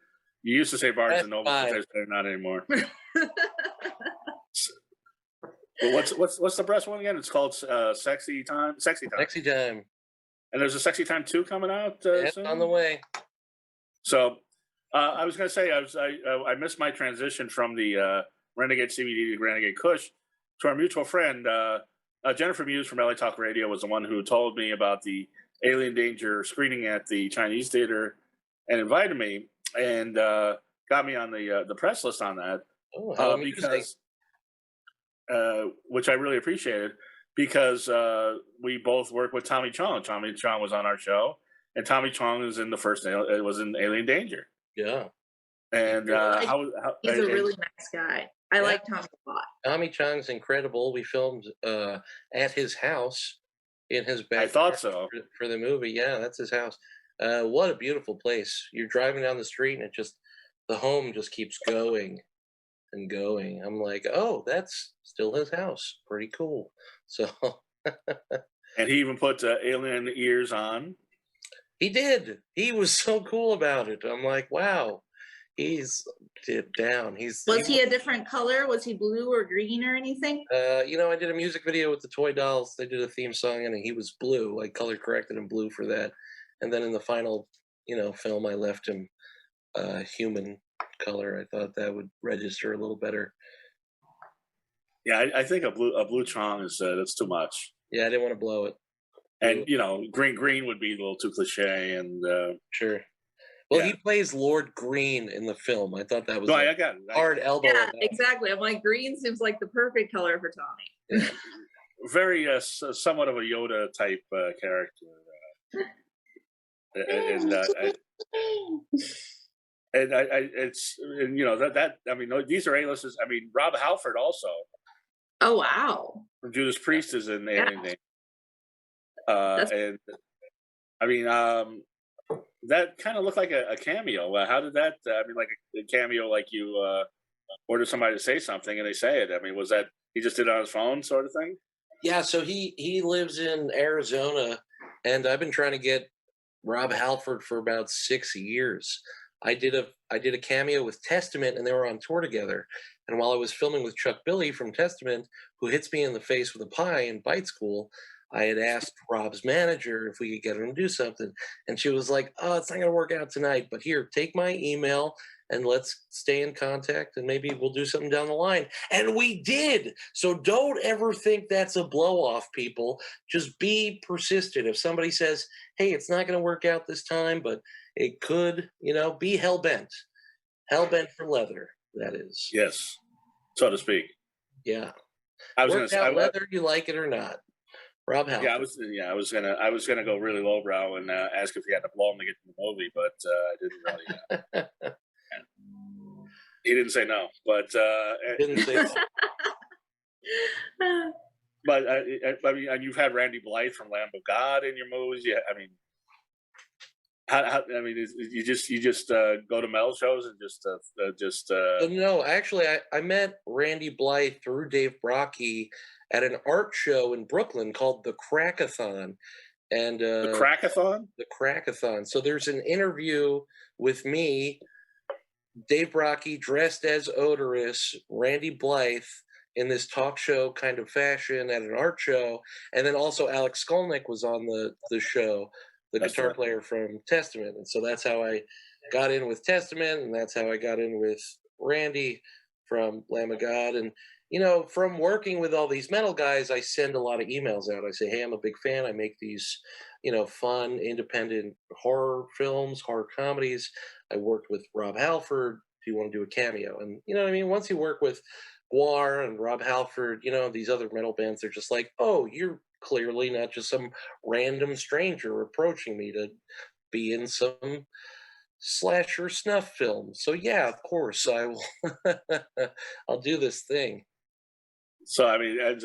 S1: you used to say Barnes and Noble, but they're not anymore. But what's the breast one again? It's called Sexy Time. Sexy Time.
S3: Sexy Time.
S1: And there's a Sexy Time 2 coming out.
S3: Soon? On the way.
S1: So I was going to say I missed my transition from the Renegade CBD to Renegade Kush to our mutual friend Jennifer Muse from LA Talk Radio was the one who told me about the Alien Danger screening at the Chinese Theater and invited me and got me on the press list on that because which I really appreciated because we both work with Tommy Chong. Tommy Chong was on our show, and Tommy Chong is in it was in Alien Danger.
S3: Yeah,
S1: and
S2: he's a really nice guy. I like Tommy a lot.
S3: Tommy Chong's incredible. We filmed at his house in his backyard.
S1: I thought so
S3: for the movie. Yeah, that's his house. What a beautiful place! You're driving down the street, and the home just keeps going and going. I'm like, oh, that's still his house. Pretty cool. So,
S1: and he even put alien ears on.
S3: He did. He was so cool about it. I'm like, wow, he's down.
S2: Was he a different color? Was he blue or green or anything?
S3: I did a music video with the Toy Dolls. They did a theme song, and he was blue. I color corrected him blue for that. And then in the final, film, I left him human color. I thought that would register a little better.
S1: Yeah, I think a blue Chong is that's too much.
S3: Yeah, I didn't want to blow it.
S1: And green would be a little too cliche. And
S3: sure. Well, he plays Lord Green in the film. I thought that was
S1: I got it.
S3: Hard elbow.
S2: Yeah, exactly. I'm like, green seems like the perfect color for Tommy.
S1: Yeah. Very somewhat of a Yoda type character. These are A-listers. I mean, Rob Halford also.
S2: Oh wow!
S1: From Judas Priest is in Alien Danger. And I mean, that kind of looked like a cameo. How did that? Like a cameo, like you order somebody to say something and they say it. I mean, was that he just did it on his phone, sort of thing?
S3: Yeah. So he lives in Arizona, and I've been trying to get Rob Halford for about 6 years. I did a cameo with Testament, and they were on tour together. And while I was filming with Chuck Billy from Testament, who hits me in the face with a pie in Bite School, I had asked Rob's manager if we could get him to do something, and she was like, "Oh, it's not going to work out tonight, but here, take my email and let's stay in contact, and maybe we'll do something down the line." And we did. So don't ever think that's a blow off, people. Just be persistent. If somebody says, "Hey, it's not going to work out this time, but it could," be hell bent for leather. That is,
S1: Yes, so to speak.
S3: yeah.
S1: I was going
S3: Work
S1: to say,
S3: out leather, you like it or not. Rob Halford.
S1: I was gonna go really lowbrow and ask if you had to blow him to get to the movie, but I didn't really. He didn't say no, but
S3: Didn't say no.
S1: but I mean, and you've had Randy Blythe from Lamb of God in your movies. Yeah, I mean, you just go to metal shows and just.
S3: No, actually, I met Randy Blythe through Dave Brocky at an art show in Brooklyn called the Crackathon, and
S1: the Crackathon.
S3: The Crackathon. So there's an interview with me, Dave Brocky dressed as Odorous, Randy Blythe in this talk show kind of fashion at an art show, and then also Alex Skolnick was on the show, the guitar player from Testament, and so that's how I got in with Testament, and that's how I got in with Randy from Lamb of God. And from working with all these metal guys, I send a lot of emails out. I say, "Hey, I'm a big fan. I make these fun independent horror films, horror comedies. I worked with Rob Halford. Do you want to do a cameo?" And you know what I mean? Once you work with Guar and Rob Halford, these other metal bands, they're just like, "Oh, you're clearly not just some random stranger approaching me to be in some slasher snuff film." So yeah, of course I will. I'll do this thing.
S1: So I mean, as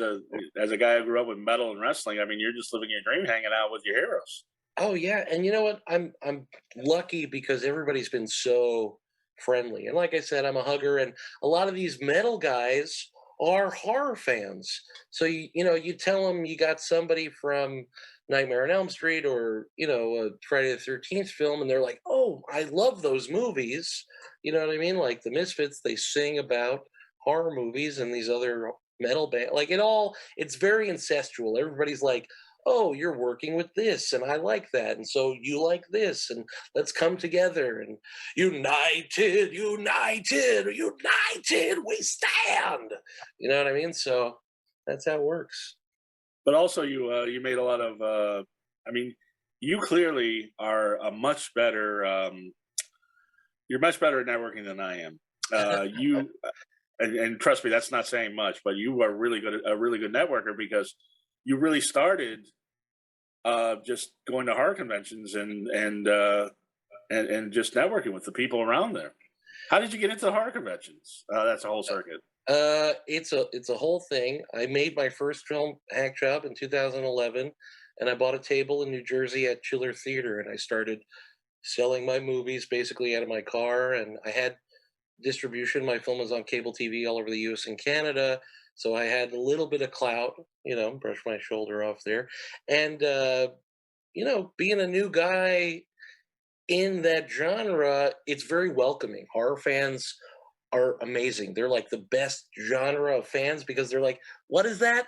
S1: a guy who grew up with metal and wrestling, I mean, you're just living your dream, hanging out with your heroes.
S3: Oh yeah, and you know what? I'm lucky because everybody's been so friendly. And like I said, I'm a hugger, and a lot of these metal guys are horror fans. So you tell them you got somebody from Nightmare on Elm Street or a Friday the 13th film, and they're like, "Oh, I love those movies." You know what I mean? Like the Misfits, they sing about horror movies, and these other metal band, like it's very incestual. Everybody's like, "Oh, you're working with this, and I like that, and so you like this, and let's come together and united, united, united, we stand." You know what I mean? So that's how it works.
S1: But also, you made a lot of. I mean, you clearly are a much better. You're much better at networking than I am. You and trust me, that's not saying much, but you are a really good networker because you really started just going to horror conventions and just networking with the people around there. How did you get into horror conventions? That's a whole circuit.
S3: It's a whole thing. I made my first film, Hack Job, in 2011, and I bought a table in New Jersey at Chiller Theater, and I started selling my movies basically out of my car, and I had distribution. My film was on cable TV all over the U.S. and Canada, so I had a little bit of clout, brush my shoulder off there. And, being a new guy in that genre, it's very welcoming. Horror fans are amazing. They're like the best genre of fans because they're like, "What is that?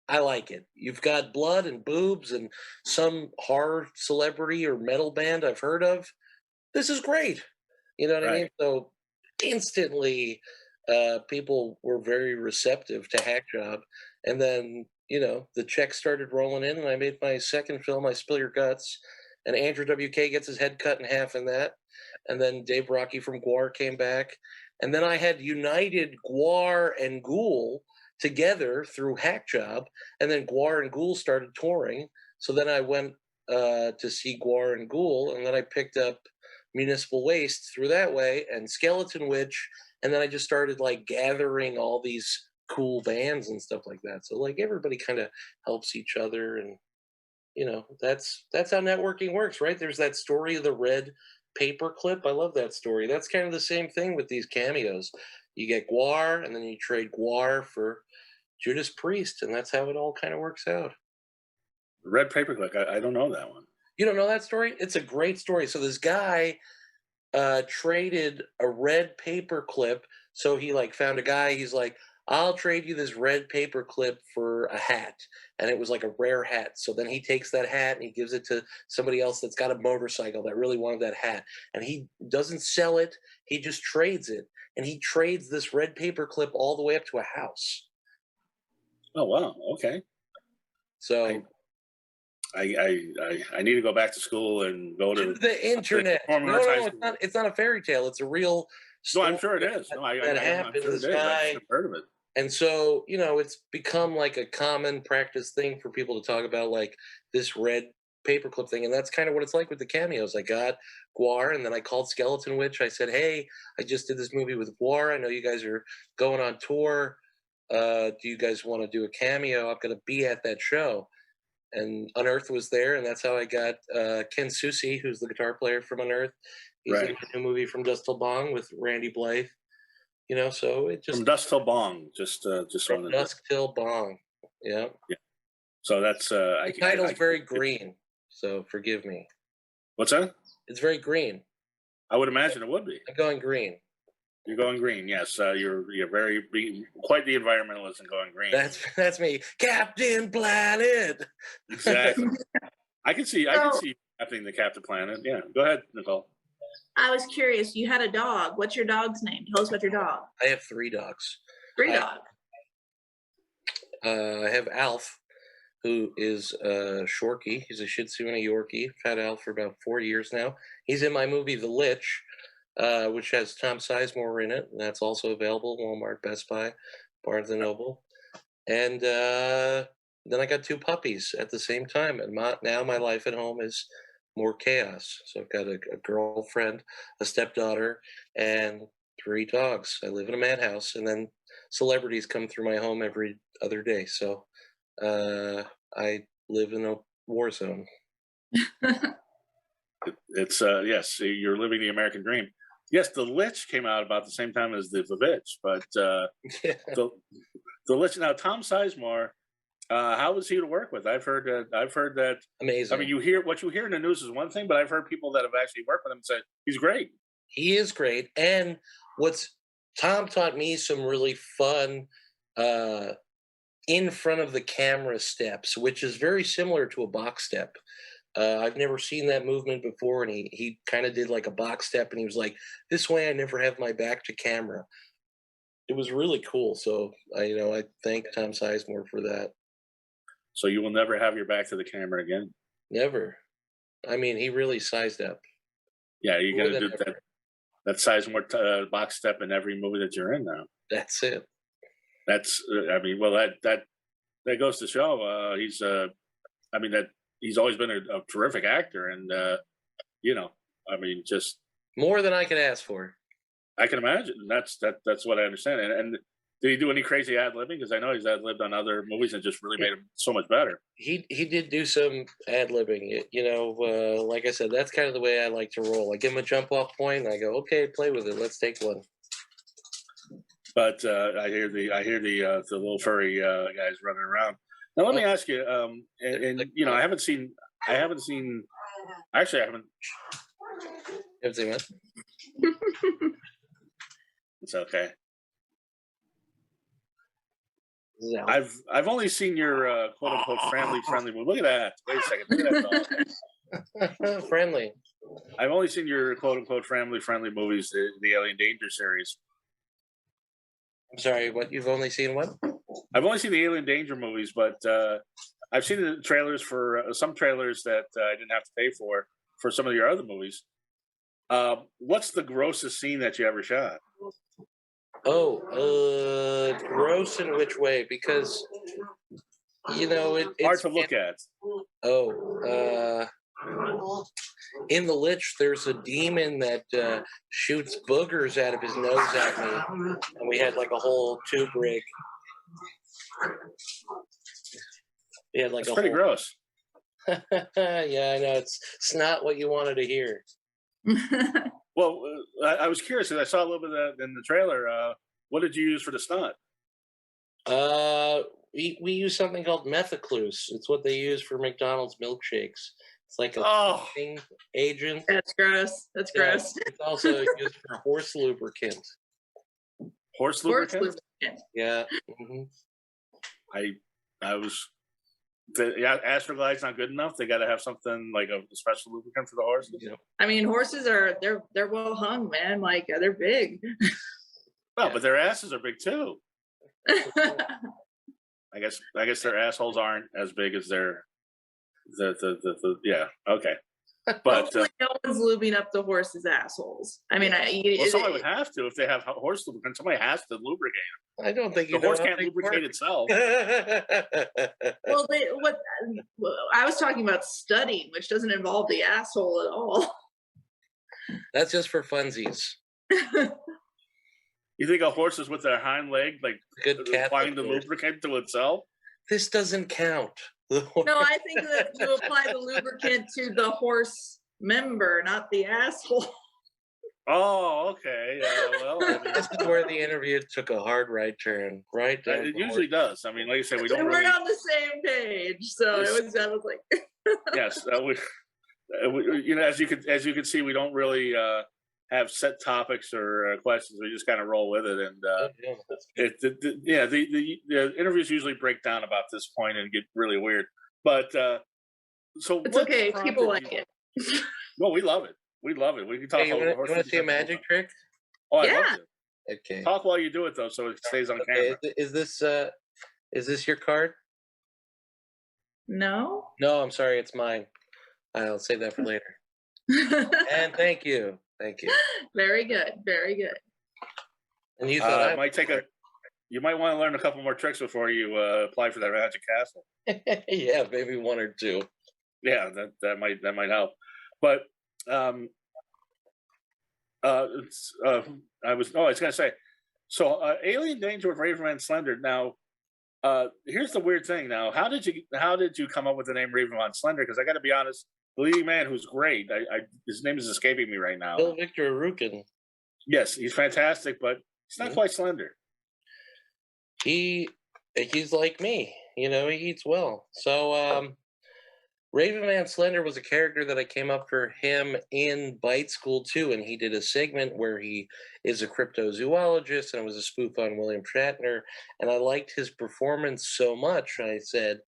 S3: I like it. You've got blood and boobs and some horror celebrity or metal band I've heard of. This is great." You know what I mean? So instantly, people were very receptive to Hack Job. And then, the checks started rolling in, and I made my second film, I Spill Your Guts. And Andrew WK gets his head cut in half in that. And then Dave Rocky from Guar came back. And then I had united Guar and Ghoul together through Hack Job. And then Guar and Ghoul started touring. So then I went to see Guar and Ghoul, and then I picked up Municipal Waste through that way, and Skeleton Witch, and then I just started like gathering all these cool bands and stuff like that. So like everybody kind of helps each other, and that's how networking works, right? There's that story of the red paperclip. I love that story. That's kind of the same thing with these cameos. You get Guar, and then you trade Guar for Judas Priest, and that's how it all kind of works out.
S1: Red paperclip. I don't know that one.
S3: You don't know that story? It's a great story. So this guy traded a red paper clip. So he like found a guy. He's like, I'll trade you this red paper clip for a hat. And it was like a rare hat. So then he takes that hat and he gives it to somebody else that's got a motorcycle that really wanted that hat. And he doesn't sell it, he just trades it. And he trades this red paper clip all the way up to a house.
S1: Oh wow, okay.
S3: So
S1: I need to go back to school and go to
S3: the internet. No, it's not a fairy tale. It's a real
S1: story. No, I'm sure it is. No,
S3: that happened.
S1: I'm sure
S3: this
S1: it is.
S3: guy,
S1: I've heard of it.
S3: And so, it's become like a common practice thing for people to talk about like this red paperclip thing. And that's kind of what it's like with the cameos. I got Guar, and then I called Skeleton Witch. I said, hey, I just did this movie with Guar. I know you guys are going on tour. Do you guys want to do a cameo? I'm going to be at that show. And Unearth was there, and that's how I got Ken Susi, who's the guitar player from Unearth. He's in a new movie From Dust Till Bong with Randy Blythe. So it just
S1: From Dusk Till Bong,
S3: From Dusk Till Bong. Yeah.
S1: So that's
S3: the title's very green, so forgive me.
S1: What's that?
S3: It's very green.
S1: I would imagine it would be.
S3: I'm going green.
S1: You're going green, yes. You're very quite the environmentalist and going green.
S3: That's me, Captain Planet.
S1: Exactly. I can see Captain the Captain Planet. Yeah, go ahead, Nicole.
S2: I was curious. You had a dog. What's your dog's name? Tell us about your dog.
S3: I have 3 dogs.
S2: 3 dogs.
S3: I have Alf, who is a Shorkie. He's a Shih Tzu and a Yorkie. I've had Alf for about 4 years now. He's in my movie The Litch, which has Tom Sizemore in it, and that's also available Walmart, Best Buy, Barnes & Noble. And then I got 2 puppies at the same time, and now my life at home is more chaos. So I've got a girlfriend, a stepdaughter, and 3 dogs. I live in a madhouse, and then celebrities come through my home every other day. So I live in a war zone.
S1: It's yes, you're living the American dream. Yes, The Litch came out about the same time as the Vivitch, but the Litch. Now, Tom Sizemore, how was he to work with? I've heard that
S3: amazing.
S1: I mean, what you hear in the news is one thing, but I've heard people that have actually worked with him say he's great.
S3: He is great, and Tom taught me some really fun in front of the camera steps, which is very similar to a box step. I've never seen that movement before, and he kind of did like a box step, and he was like, this way I never have my back to camera. It was really cool. So I thank Tom Sizemore for that.
S1: So you will never have your back to the camera again?
S3: Never. I mean, he really sized up.
S1: Yeah, you're going to do that Sizemore box step in every movie that you're in now.
S3: That's it.
S1: That's, I mean, well, that goes to show he's always been a terrific actor, and I mean, just
S3: more than I could ask for.
S1: I can imagine. That's what I understand. And did he do any crazy ad-libbing? Because I know he's ad-libbed on other movies and just really made him so much better.
S3: He did do some ad-libbing. Like I said, that's kind of the way I like to roll. I give him a jump-off point, and I go, okay, play with it. Let's take one.
S1: But I hear the little furry guys running around. Now let me ask you, I haven't seen. Actually, I haven't.
S3: You haven't seen what?
S1: It's okay.
S3: No.
S1: I've only seen your quote unquote friendly movie. Look at that! Wait a second. Look at that dog.
S3: Friendly.
S1: I've only seen your quote unquote friendly movies, the Alien Danger series.
S3: I'm sorry. What? You've only seen what?
S1: I've only seen the Alien Danger movies, but I've seen the trailers for some trailers that I didn't have to pay for some of your other movies. What's the grossest scene that you ever shot?
S3: Oh, gross in which way? Because it's
S1: hard to look at.
S3: In The Litch, there's a demon that shoots boogers out of his nose at me, and we had like a whole tube rig. We had like
S1: That's pretty gross.
S3: Yeah, I know. It's not what you wanted to hear.
S1: Well, I was curious because I saw a little bit of that in the trailer. What did you use for the stunt?
S3: We use something called methicluse. It's what they use for McDonald's milkshakes. It's like a agent.
S2: That's gross. That's gross.
S3: It's also used for horse lubricant.
S1: Horse
S2: Horse
S1: lubricant?
S2: lubricant.
S3: Yeah.
S1: I was the Astroglide's not good enough. They got to have something like a special lubricant for the horses.
S3: Yeah.
S2: I mean, horses they're well hung, man. Like they're big.
S1: Well, but their asses are big too. I guess their assholes aren't as big as their yeah, okay. But
S2: hopefully no one's lubing up the horse's assholes. I mean,
S1: somebody would have to if they have horse lubricant. Somebody has to lubricate them.
S3: I don't think
S1: The horse can't lubricate itself.
S2: Well, I was talking about studying, which doesn't involve the asshole at all.
S3: That's just for funsies.
S1: You think a horse is with their hind leg, like
S3: Good
S1: applying the
S3: Catholic
S1: lubricant to itself?
S3: This doesn't count.
S2: No, I think that you apply the lubricant to the horse member, not the asshole.
S1: Oh, okay. Well, I mean,
S3: This is where the interview took a hard right turn. Right down
S1: it
S3: the
S1: usually does. I mean, like I said, we don't
S2: we're
S1: really.
S2: on the same page, so I was like.
S1: Yes, you know, as you can see, we don't really have set topics or questions. We just kind of roll with it, and the interviews usually break down about this point and get really weird. But so
S2: It's okay. People like it.
S1: Well, we love it. We love it. We can talk.
S3: Hey, you want to see a magic trick?
S1: Oh,
S2: Yeah.
S1: I love it.
S3: Okay.
S1: Talk while you do it though, so it stays on camera.
S3: Is this your card?
S2: No.
S3: No, I'm sorry, it's mine. I'll save that for later. And thank you.
S2: Very good. Very good.
S3: And you thought
S1: you might want to learn a couple more tricks before you apply for that magic castle.
S3: yeah, maybe one or two.
S1: Yeah, that might help. But I was gonna say, so Alien Danger with Raven Van Slender. Now, here's the weird thing. Now, how did you come up with the name Raven Van Slender? Because I got to be honest, the leading man, who's great, his name is escaping me right now.
S3: Bill Victor Arukin.
S1: Yes, he's fantastic, but he's not quite slender.
S3: He's like me, you know, he eats well. So Raven Van Slender was a character that I came up for him in Bite School too, and he did a segment where he is a cryptozoologist, and it was a spoof on William Shatner, and I liked his performance so much, I said,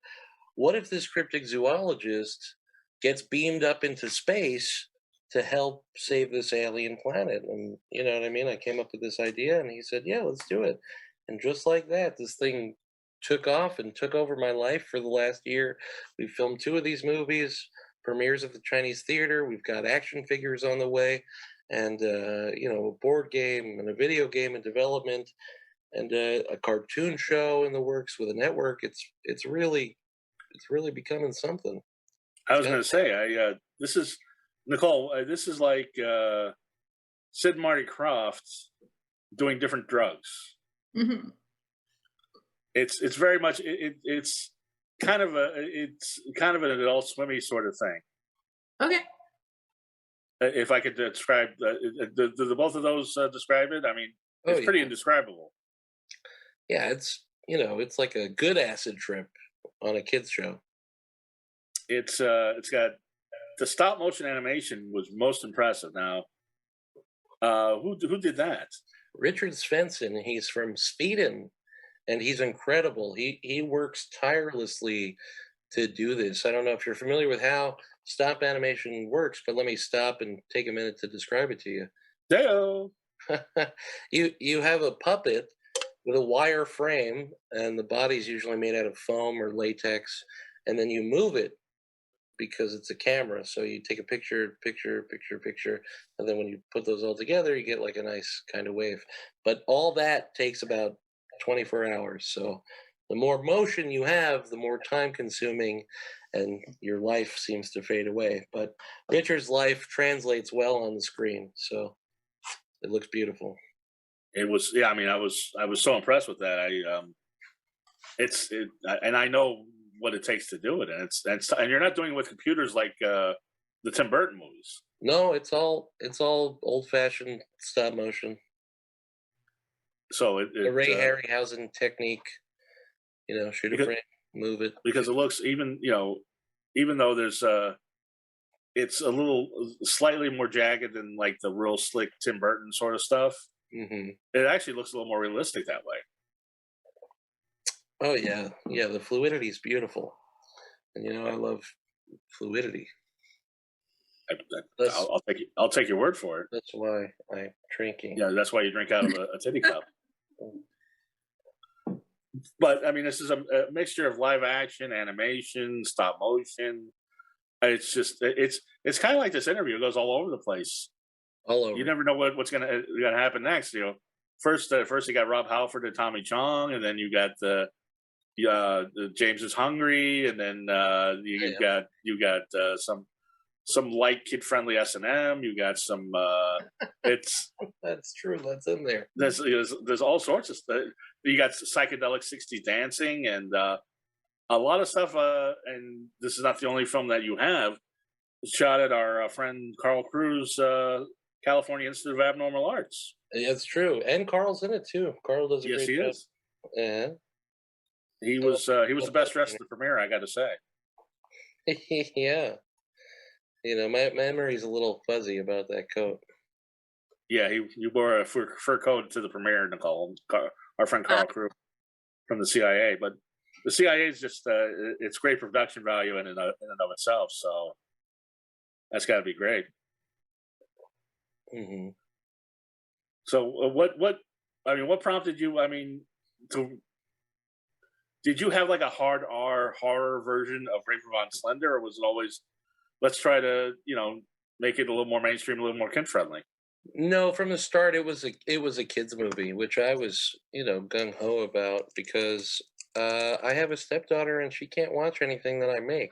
S3: what if this cryptic zoologist gets beamed up into space to help save this alien planet? And you know what I mean? I came up with this idea, and he said, yeah, let's do it. And just like that, this thing took off and took over my life for the last year. We filmed 2 of these movies, premieres at the Chinese Theater. We've got action figures on the way, and a board game and a video game in development, and a cartoon show in the works with a network. It's really becoming something.
S1: I was going to say, this is Nicole. This is like Sid and Marty Krofft doing different drugs.
S2: Mm-hmm.
S1: It's very much it's kind of an Adult Swimmy sort of thing.
S2: Okay.
S1: If I could describe the both of those describe it, I mean, it's pretty indescribable.
S3: Yeah, it's like a good acid trip on a kids show.
S1: It's got the stop motion animation was most impressive. Now, who did that?
S3: Richard Svensson. He's from Sweden, and he's incredible. He works tirelessly to do this. I don't know if you're familiar with how stop animation works, but let me stop and take a minute to describe it to you.
S1: Deo.
S3: You have a puppet with a wire frame, and the body's usually made out of foam or latex, and then you move it because it's a camera. So you take a picture, and then when you put those all together, you get like a nice kind of wave. But all that takes about 24 hours. So the more motion you have, the more time consuming, and your life seems to fade away. But Richard's life translates well on the screen, so it looks beautiful.
S1: It was, yeah. I mean, I was so impressed with that. And I know what it takes to do it, and you're not doing it with computers like the Tim Burton movies.
S3: No, it's all old-fashioned stop motion.
S1: So
S3: the Ray Harryhausen technique, shoot a frame, move it.
S1: Because it looks even though there's it's a little slightly more jagged than like the real slick Tim Burton sort of stuff. It actually looks a little more realistic that way.
S3: Oh yeah, yeah. The fluidity is beautiful, and I love fluidity. That's
S1: I'll take your word for it.
S3: that's why I'm drinking.
S1: Yeah, that's why you drink out of a titty cup. But I mean, this is a mixture of live action, animation, stop motion. It's just it's kind of like this interview. It goes all over the place.
S3: All over.
S1: You never know what's gonna happen next. First you got Rob Halford and Tommy Chong, and then you got the James is Hungry, and then you got some light kid friendly S&M. You got some it's
S3: That's true. That's in there.
S1: there's all sorts of stuff. You got psychedelic 60s dancing and a lot of stuff. And this is not the only film that you have. It's shot at our friend Carl Cruz California Institute of Abnormal Arts.
S3: Yeah, it's true. And Carl's in it too. Carl does a
S1: Yes,
S3: great
S1: he
S3: job.
S1: is.
S3: Yeah.
S1: He was the best dressed at the premiere, I got to say.
S3: Yeah. My memory's a little fuzzy about that coat.
S1: Yeah, he wore a fur coat to the premiere, Nicole. Our friend Carl Cruz from the CIA, but the CIA is just it's great production value in and of itself. So that's got to be great. So what prompted you? I mean, did you have like a hard R horror version of Raven Van Slender, or was it always let's try to make it a little more mainstream, a little more kid friendly?
S3: No, from the start it was a kids movie, which I was gung ho about because I have a stepdaughter and she can't watch anything that I make.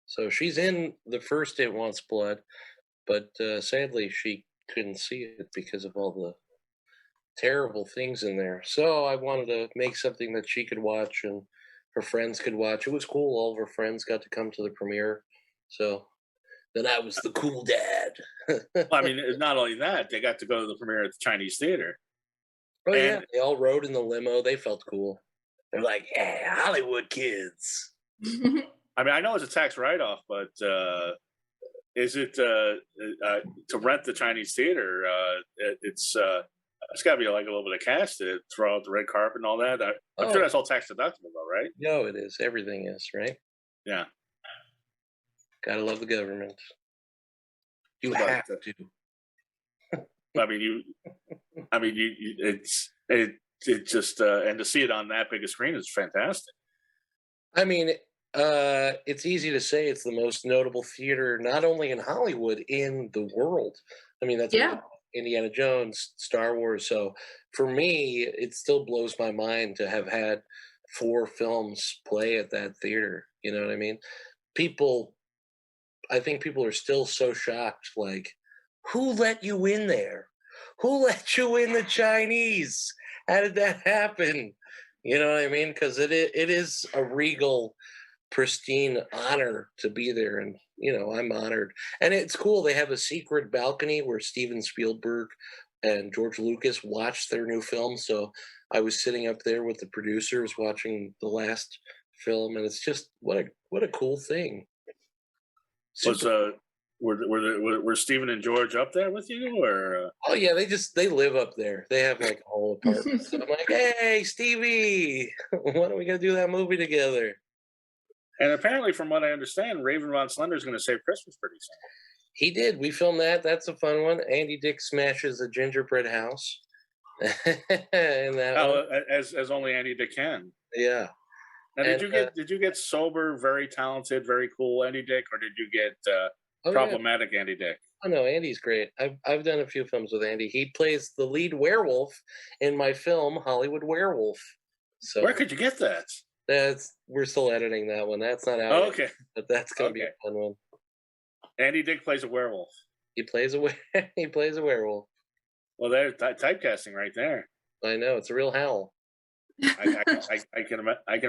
S3: So she's in the first It Wants Blood, but sadly she couldn't see it because of all the terrible things in there. So I wanted to make something that she could watch and her friends could watch. It was cool. All of her friends got to come to the premiere. So then I was the cool dad.
S1: Well, I mean, not only that, they got to go to the premiere at the Chinese theater.
S3: Oh yeah, they all rode in the limo. They felt cool. They're like, yeah, Hollywood kids.
S1: I mean, I know it's a tax write-off, but is it to rent the Chinese theater? It's got to be like a little bit of cash to throw out the red carpet and all that. I'm sure that's all tax deductible, though, right?
S3: No, it is. Everything is, right?
S1: Yeah.
S3: Gotta love the government. You have to.
S1: I mean, it just and to see it on that big a screen is fantastic.
S3: I mean, it's easy to say it's the most notable theater, not only in Hollywood, in the world. I mean, that's Indiana Jones, Star Wars. So for me, it still blows my mind to have had 4 films play at that theater. You know what I mean? I think people are still so shocked, like, who let you in there? Who let you in the Chinese? How did that happen? You know what I mean? Because it is a regal, pristine honor to be there. And, I'm honored. And it's cool. They have a secret balcony where Steven Spielberg and George Lucas watched their new film. So I was sitting up there with the producers watching the last film. And it's just, what a cool thing.
S1: Were Stephen and George up there with you, or?
S3: Oh yeah, they live up there. They have like a whole apartment. So I'm like, hey, Stevie, when are we gonna do that movie together?
S1: And apparently, from what I understand, Raven Van Slender is going to save Christmas pretty soon.
S3: He did. We filmed that. That's a fun one. Andy Dick smashes a gingerbread house.
S1: As only Andy Dick can.
S3: Yeah.
S1: Now, did you get sober, very talented, very cool Andy Dick, or did you get problematic Andy Dick?
S3: Oh no, Andy's great. I've done a few films with Andy. He plays the lead werewolf in my film Hollywood Werewolf. So
S1: where could you get that?
S3: We're still editing that one. That's not out.
S1: Oh,
S3: yet,
S1: okay,
S3: but that's gonna be a fun one.
S1: Andy Dick plays a werewolf.
S3: He plays a werewolf.
S1: Well, there's typecasting right there.
S3: I know, it's a real howl.
S1: I can.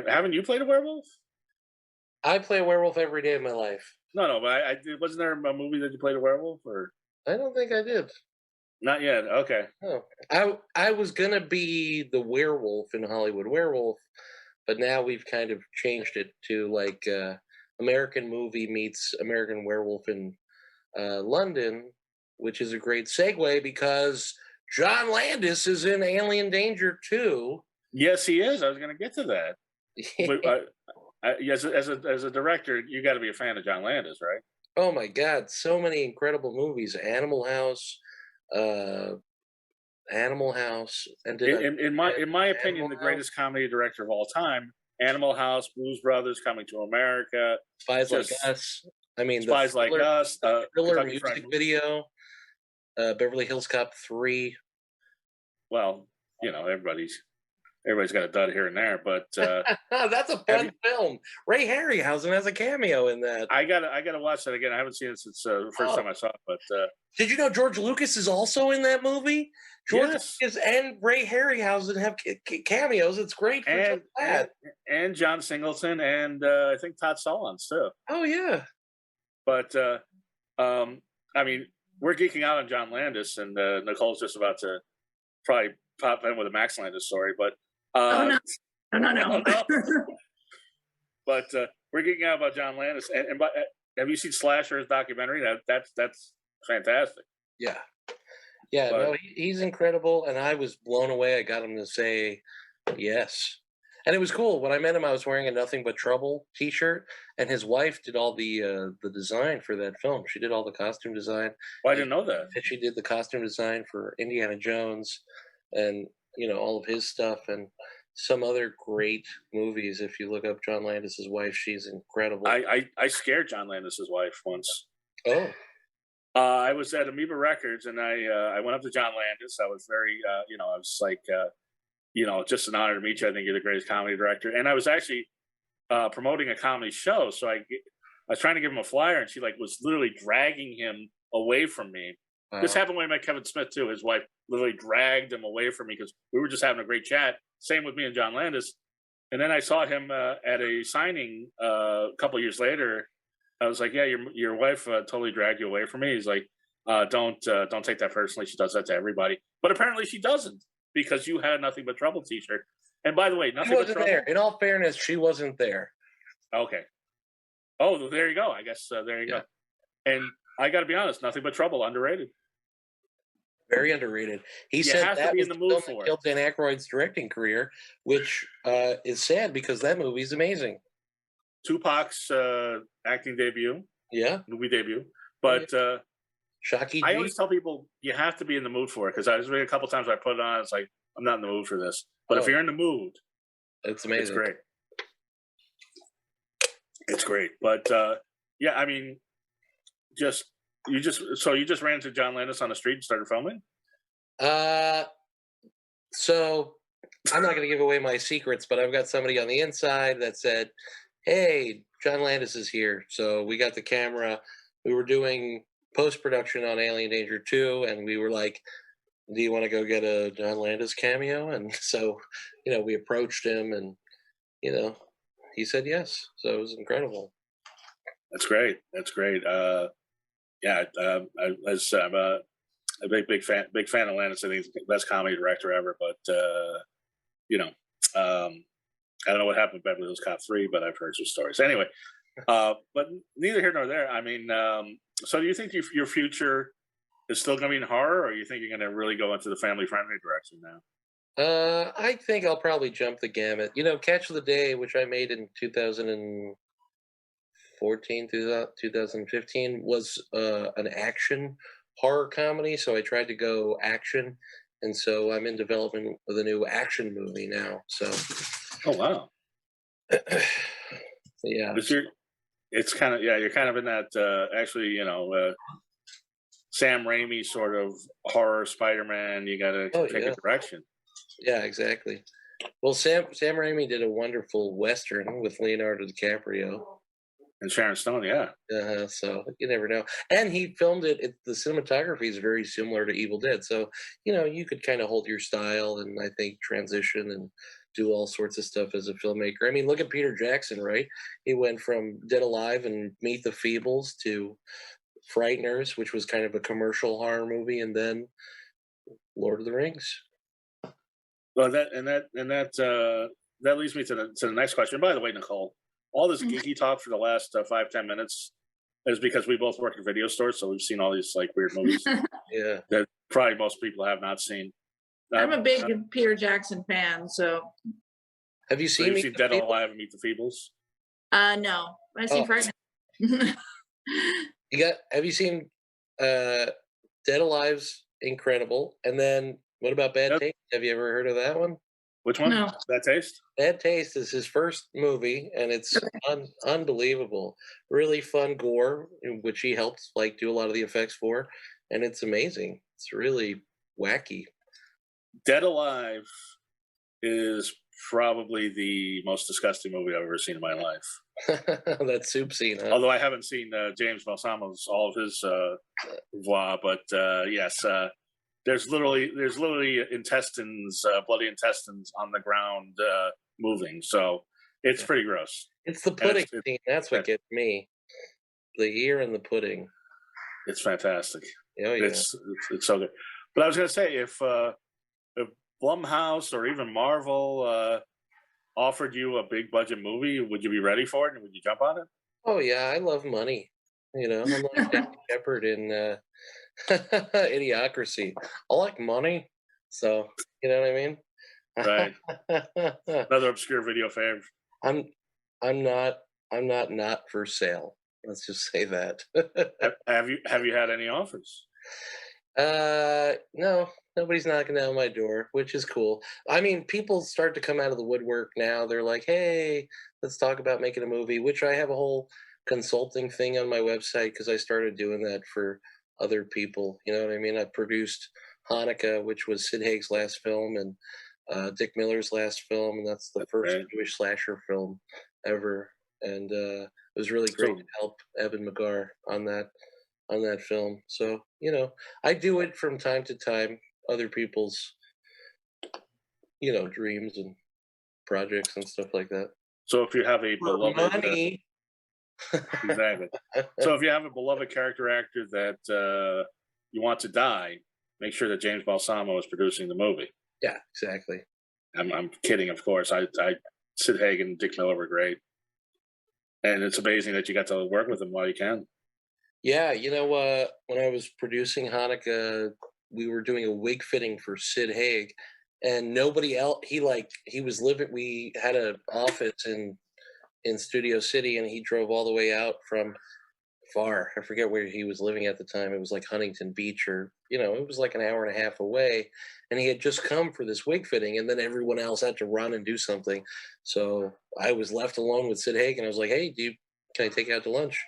S1: Haven't you played a werewolf?
S3: I play a werewolf every day of my life.
S1: No, but wasn't there a movie that you played a werewolf, or?
S3: I don't think I did.
S1: Not yet. Okay.
S3: Oh, I was gonna be the werewolf in Hollywood Werewolf, but now we've kind of changed it to like American movie meets American Werewolf in London, which is a great segue because John Landis is in Alien Danger 2.
S1: Yes, he is. I was going to get to that. But, as a director, you got to be a fan of John Landis, right?
S3: Oh my God, so many incredible movies. Animal House, and
S1: In my opinion, the greatest comedy director of all time. Animal House, Blues Brothers, Coming to America,
S3: Spies Like Us. I mean,
S1: Spies Like Us,
S3: thriller
S1: Kentucky
S3: music
S1: Fried
S3: video, Beverly Hills Cop 3.
S1: Well, everybody's got a dud here and there, but
S3: that's a fun film. Ray Harryhausen has a cameo in that.
S1: I gotta watch that again. I haven't seen it since the first time I saw it. But
S3: did you know George Lucas is also in that movie? George
S1: yes.
S3: Lucas and Ray Harryhausen have cameos. It's great for that.
S1: And John Singleton and I think Todd Solondz too.
S3: Oh yeah.
S1: But I mean, we're geeking out on John Landis, and Nicole's just about to probably pop in with a Max Landis story, but.
S2: No.
S1: But we're geeking out about John Landis, and have you seen Slasher's documentary? That's fantastic.
S3: Yeah, no, he's incredible, and I was blown away. I got him to say yes, and it was cool. When I met him, I was wearing a Nothing But Trouble T-shirt, and his wife did all the design for that film. She did all the costume design.
S1: Well, I didn't know that.
S3: And she did the costume design for Indiana Jones, and all of his stuff, and some other great movies. If you look up John Landis's wife, she's incredible.
S1: I scared John Landis's wife once.
S3: Oh.
S1: I was at Amoeba Records, and I went up to John Landis. I was very, I was like, just an honor to meet you. I think you're the greatest comedy director. And I was actually promoting a comedy show, so I was trying to give him a flyer, and she was literally dragging him away from me. This happened when I met Kevin Smith too. His wife literally dragged him away from me because we were just having a great chat. Same with me and John Landis. And then I saw him at a signing a couple of years later. I was like, "Yeah, your wife totally dragged you away from me." He's like, "Don't take that personally. She does that to everybody." But apparently she doesn't, because you had a Nothing But Trouble T-shirt. And by the way, Nothing But Trouble.
S3: There. In all fairness, she wasn't there.
S1: Okay. Oh, there you go. I guess there you go. And I got to be honest, Nothing But Trouble, underrated.
S3: Very underrated. He said that was the movie that killed Dan Aykroyd's directing career, which is sad because that movie is amazing.
S1: Tupac's acting debut.
S3: Yeah.
S1: Movie debut. But
S3: Shocky
S1: I always tell people you have to be in the mood for it, because I was a couple times I put it on, it's like, I'm not in the mood for this. But if you're in the mood,
S3: it's amazing.
S1: It's great. It's great. But I mean, you just ran into John Landis on the street and started filming?
S3: So I'm not going to give away my secrets, but I've got somebody on the inside that said, "Hey, John Landis is here." So we got the camera. We were doing post-production on Alien Danger 2, and we were like, "Do you want to go get a John Landis cameo?" And so, we approached him, and, he said yes. So it was incredible.
S1: That's great. That's great. I'm a big fan of Landis. I think he's the best comedy director ever. But I don't know what happened with Beverly Hills Cop 3, but I've heard some stories. Anyway, but neither here nor there. I mean, so do you think your future is still going to be in horror, or you think you're going to really go into the family-friendly direction now?
S3: I think I'll probably jump the gamut. Catch of the Day, which I made in 2014 to 2015, was an action horror comedy, so I tried to go action, and so I'm in development with a new action movie now. So,
S1: oh wow,
S3: yeah,
S1: it's kind of you're kind of in that Sam Raimi sort of horror Spider-Man. You got to take a direction.
S3: Yeah, exactly. Well, Sam Raimi did a wonderful Western with Leonardo DiCaprio.
S1: And Sharon Stone, yeah.
S3: So you never know. And he filmed it. The cinematography is very similar to Evil Dead. So, you could kind of hold your style and I think transition and do all sorts of stuff as a filmmaker. I mean, look at Peter Jackson, right? He went from Dead Alive and Meet the Feebles to Frighteners, which was kind of a commercial horror movie, and then Lord of the Rings.
S1: Well, that leads me to the next question. By the way, Nicole, all this geeky talk for the last 5-10 minutes is because we both work in video stores, so we've seen all these weird movies.
S3: Yeah.
S1: That probably most people have not seen.
S2: I'm a big Peter Jackson fan, so.
S3: Have you
S1: So
S3: seen
S1: you've seen Dead or Alive and Meet the Feebles?
S2: No. I've seen
S3: Oh.
S2: Frightened.
S3: Have you seen Dead Alive's incredible? And then what about Bad
S1: Yep.
S3: Taste? Have you ever heard of that one?
S1: Which one?
S2: No.
S1: Bad Taste?
S3: Bad Taste is his first movie, and it's unbelievable. Really fun gore, in which he helped like do a lot of the effects for, and it's amazing. It's really wacky.
S1: Dead Alive is probably the most disgusting movie I've ever seen in my life.
S3: That soup scene, huh?
S1: Although I haven't seen James Balsamo's all of his voix, but yes, there's literally intestines, bloody intestines on the ground moving. So it's pretty gross.
S3: It's the pudding scene. That's what gets me. The ear and the pudding.
S1: It's fantastic.
S3: Oh yeah,
S1: it's so good. But I was gonna say if Blumhouse or even Marvel offered you a big budget movie, would you be ready for it and would you jump on it?
S3: oh yeah. I love money. You know, I'm like David Shepard in Idiocracy. I like money, so you know what I mean.
S1: Right. Another obscure video fave.
S3: I'm not for sale. Let's just say that.
S1: Have you had any offers?
S3: No, nobody's knocking down my door, which is cool. I mean, people start to come out of the woodwork now. They're like, "Hey, let's talk about making a movie," which I have a whole consulting thing on my website because I started doing that for other people. You know what I mean? I produced Hanukkah, which was Sid Haig's last film, and Dick Miller's last film, and that's the first Jewish slasher film ever. And it was really great to help Evan McGar on that film. So, you know, I do it from time to time, other people's, you know, dreams and projects and stuff like that.
S1: So if you have a beloved
S3: money.
S1: Exactly. So if you have a beloved character actor that you want to die, make sure that James Balsamo is producing the movie.
S3: Yeah, exactly.
S1: I'm kidding, of course. Sid Haig and Dick Miller were great. And it's amazing that you got to work with them while you can.
S3: Yeah, you know, when I was producing Hanukkah, we were doing a wig fitting for Sid Haig, and nobody else. He was living. We had an office in Studio City, and he drove all the way out from far. I forget where he was living at the time. It was like Huntington Beach, or you know, it was like an hour and a half away. And he had just come for this wig fitting, and then everyone else had to run and do something. So I was left alone with Sid Haig, and I was like, "Hey, can I take you out to lunch?"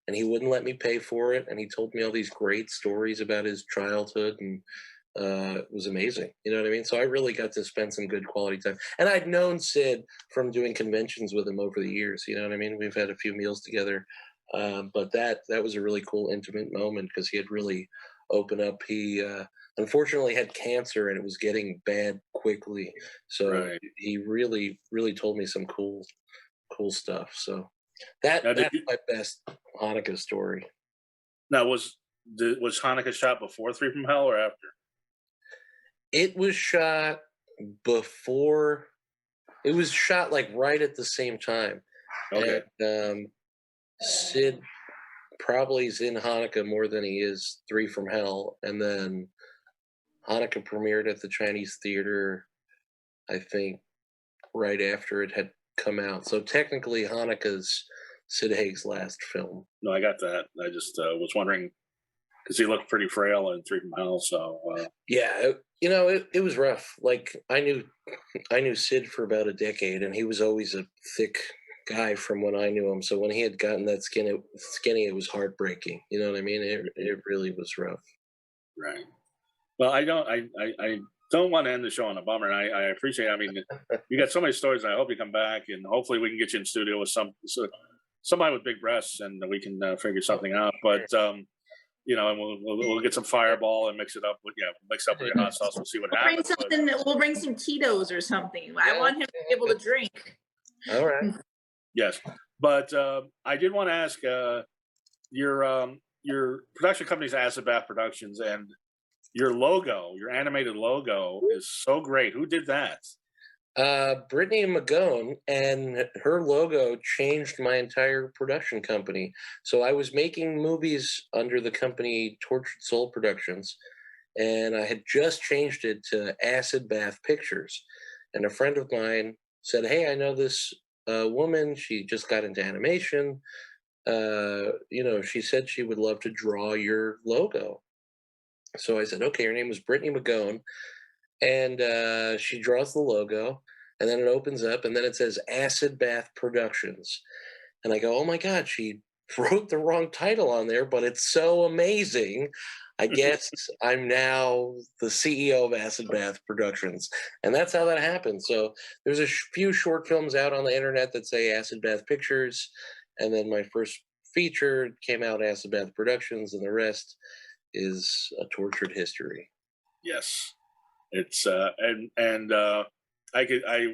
S3: And he wouldn't let me pay for it. And he told me all these great stories about his childhood, and it was amazing. You know what I mean? So I really got to spend some good quality time. And I'd known Sid from doing conventions with him over the years. You know what I mean? We've had a few meals together. But that was a really cool, intimate moment because he had really opened up. He unfortunately had cancer, and it was getting bad quickly. So he really, really told me some cool stuff. So that's my best Hanukkah story.
S1: Now, was Hanukkah shot before Three from Hell or after?
S3: It was shot before. It was shot like right at the same time.
S1: Okay.
S3: And Sid probably is in Hanukkah more than he is Three from Hell, and then Hanukkah premiered at the Chinese Theater, I think, right after it had come out. So technically, Hanukkah's Sid Haig's last film.
S1: No, I got that. I just was wondering because he looked pretty frail in Three from Hell. So
S3: yeah, you know, it was rough. Like I knew Sid for about a decade, and he was always a thick guy from when I knew him. So when he had gotten that skinny, it was heartbreaking. You know what I mean? It really was rough.
S1: Right. Well, I don't want to end the show on a bummer. And I appreciate. I mean, you got so many stories. And I hope you come back, and hopefully we can get you in studio with somebody with big breasts, and we can figure something out. But you know, and we'll get some Fireball and mix it up with your hot sauce. We'll see what happens.
S2: We'll bring some Tito's or something. I want him to be able to drink.
S3: All right.
S1: Yes, but I did want to ask your production company's Acid Bath Productions, and your logo, your animated logo, is so great. Who did that?
S3: Brittany Magone, and her logo changed my entire production company. So I was making movies under the company Tortured Soul Productions, and I had just changed it to Acid Bath Pictures. And a friend of mine said, "Hey, I know this woman. She just got into animation. She said she would love to draw your logo." So I said, "Okay." Her name was Brittany McGowan, and she draws the logo, and then it opens up, and then it says Acid Bath Productions, and I go, "Oh my God, she wrote the wrong title on there, but it's so amazing. I guess I'm now the CEO of Acid Bath Productions." And that's how that happened. So there's a few short films out on the internet that say Acid Bath Pictures, and then my first feature came out Acid Bath Productions, and the rest is a tortured history.
S1: Yes, it's I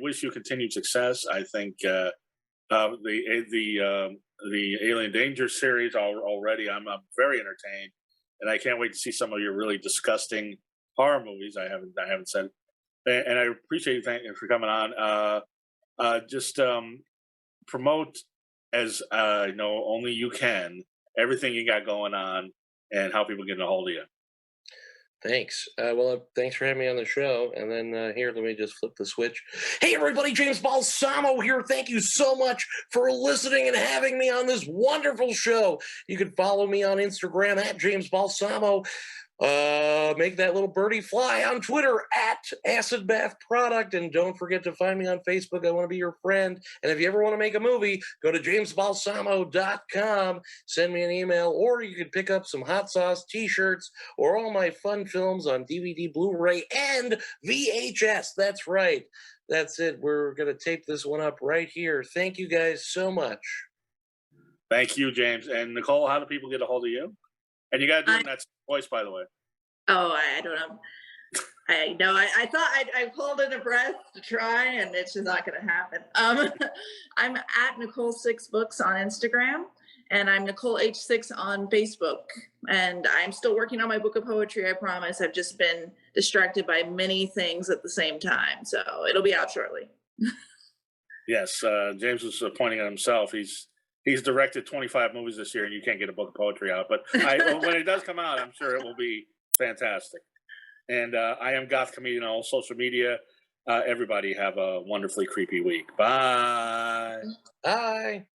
S1: wish you continued success. I think the Alien Danger series already I'm very entertained, and I can't wait to see some of your really disgusting horror movies. I haven't said, and I appreciate you. Thank you for coming on. Just promote as I know only you can everything you got going on and how people get a hold of you.
S3: Thanks. Thanks for having me on the show. And then here, let me just flip the switch. Hey, everybody, James Balsamo here. Thank you so much for listening and having me on this wonderful show. You can follow me on Instagram at James Balsamo. Make that little birdie fly on Twitter at Acid Bath Product. And don't forget to find me on Facebook. I want to be your friend. And if you ever want to make a movie, go to jamesbalsamo.com. Send me an email, or you can pick up some hot sauce t-shirts or all my fun films on DVD, Blu-ray, and VHS. That's right. That's it. We're going to tape this one up right here. Thank you guys so much.
S1: Thank you, James. And Nicole, how do people get a hold of you? And you got to do it in that voice, by the way.
S2: Oh, I don't know. I know. I thought I pulled in a breath to try, and it's just not going to happen. I'm at Nicole6Books on Instagram, and I'm Nicole H6 on Facebook. And I'm still working on my book of poetry, I promise. I've just been distracted by many things at the same time. So it'll be out shortly.
S1: Yes, James was pointing at himself. He's directed 25 movies this year, and you can't get a book of poetry out. But when it does come out, I'm sure it will be fantastic. And I am Goth Comedian on all social media. Everybody have a wonderfully creepy week. Bye.
S3: Bye.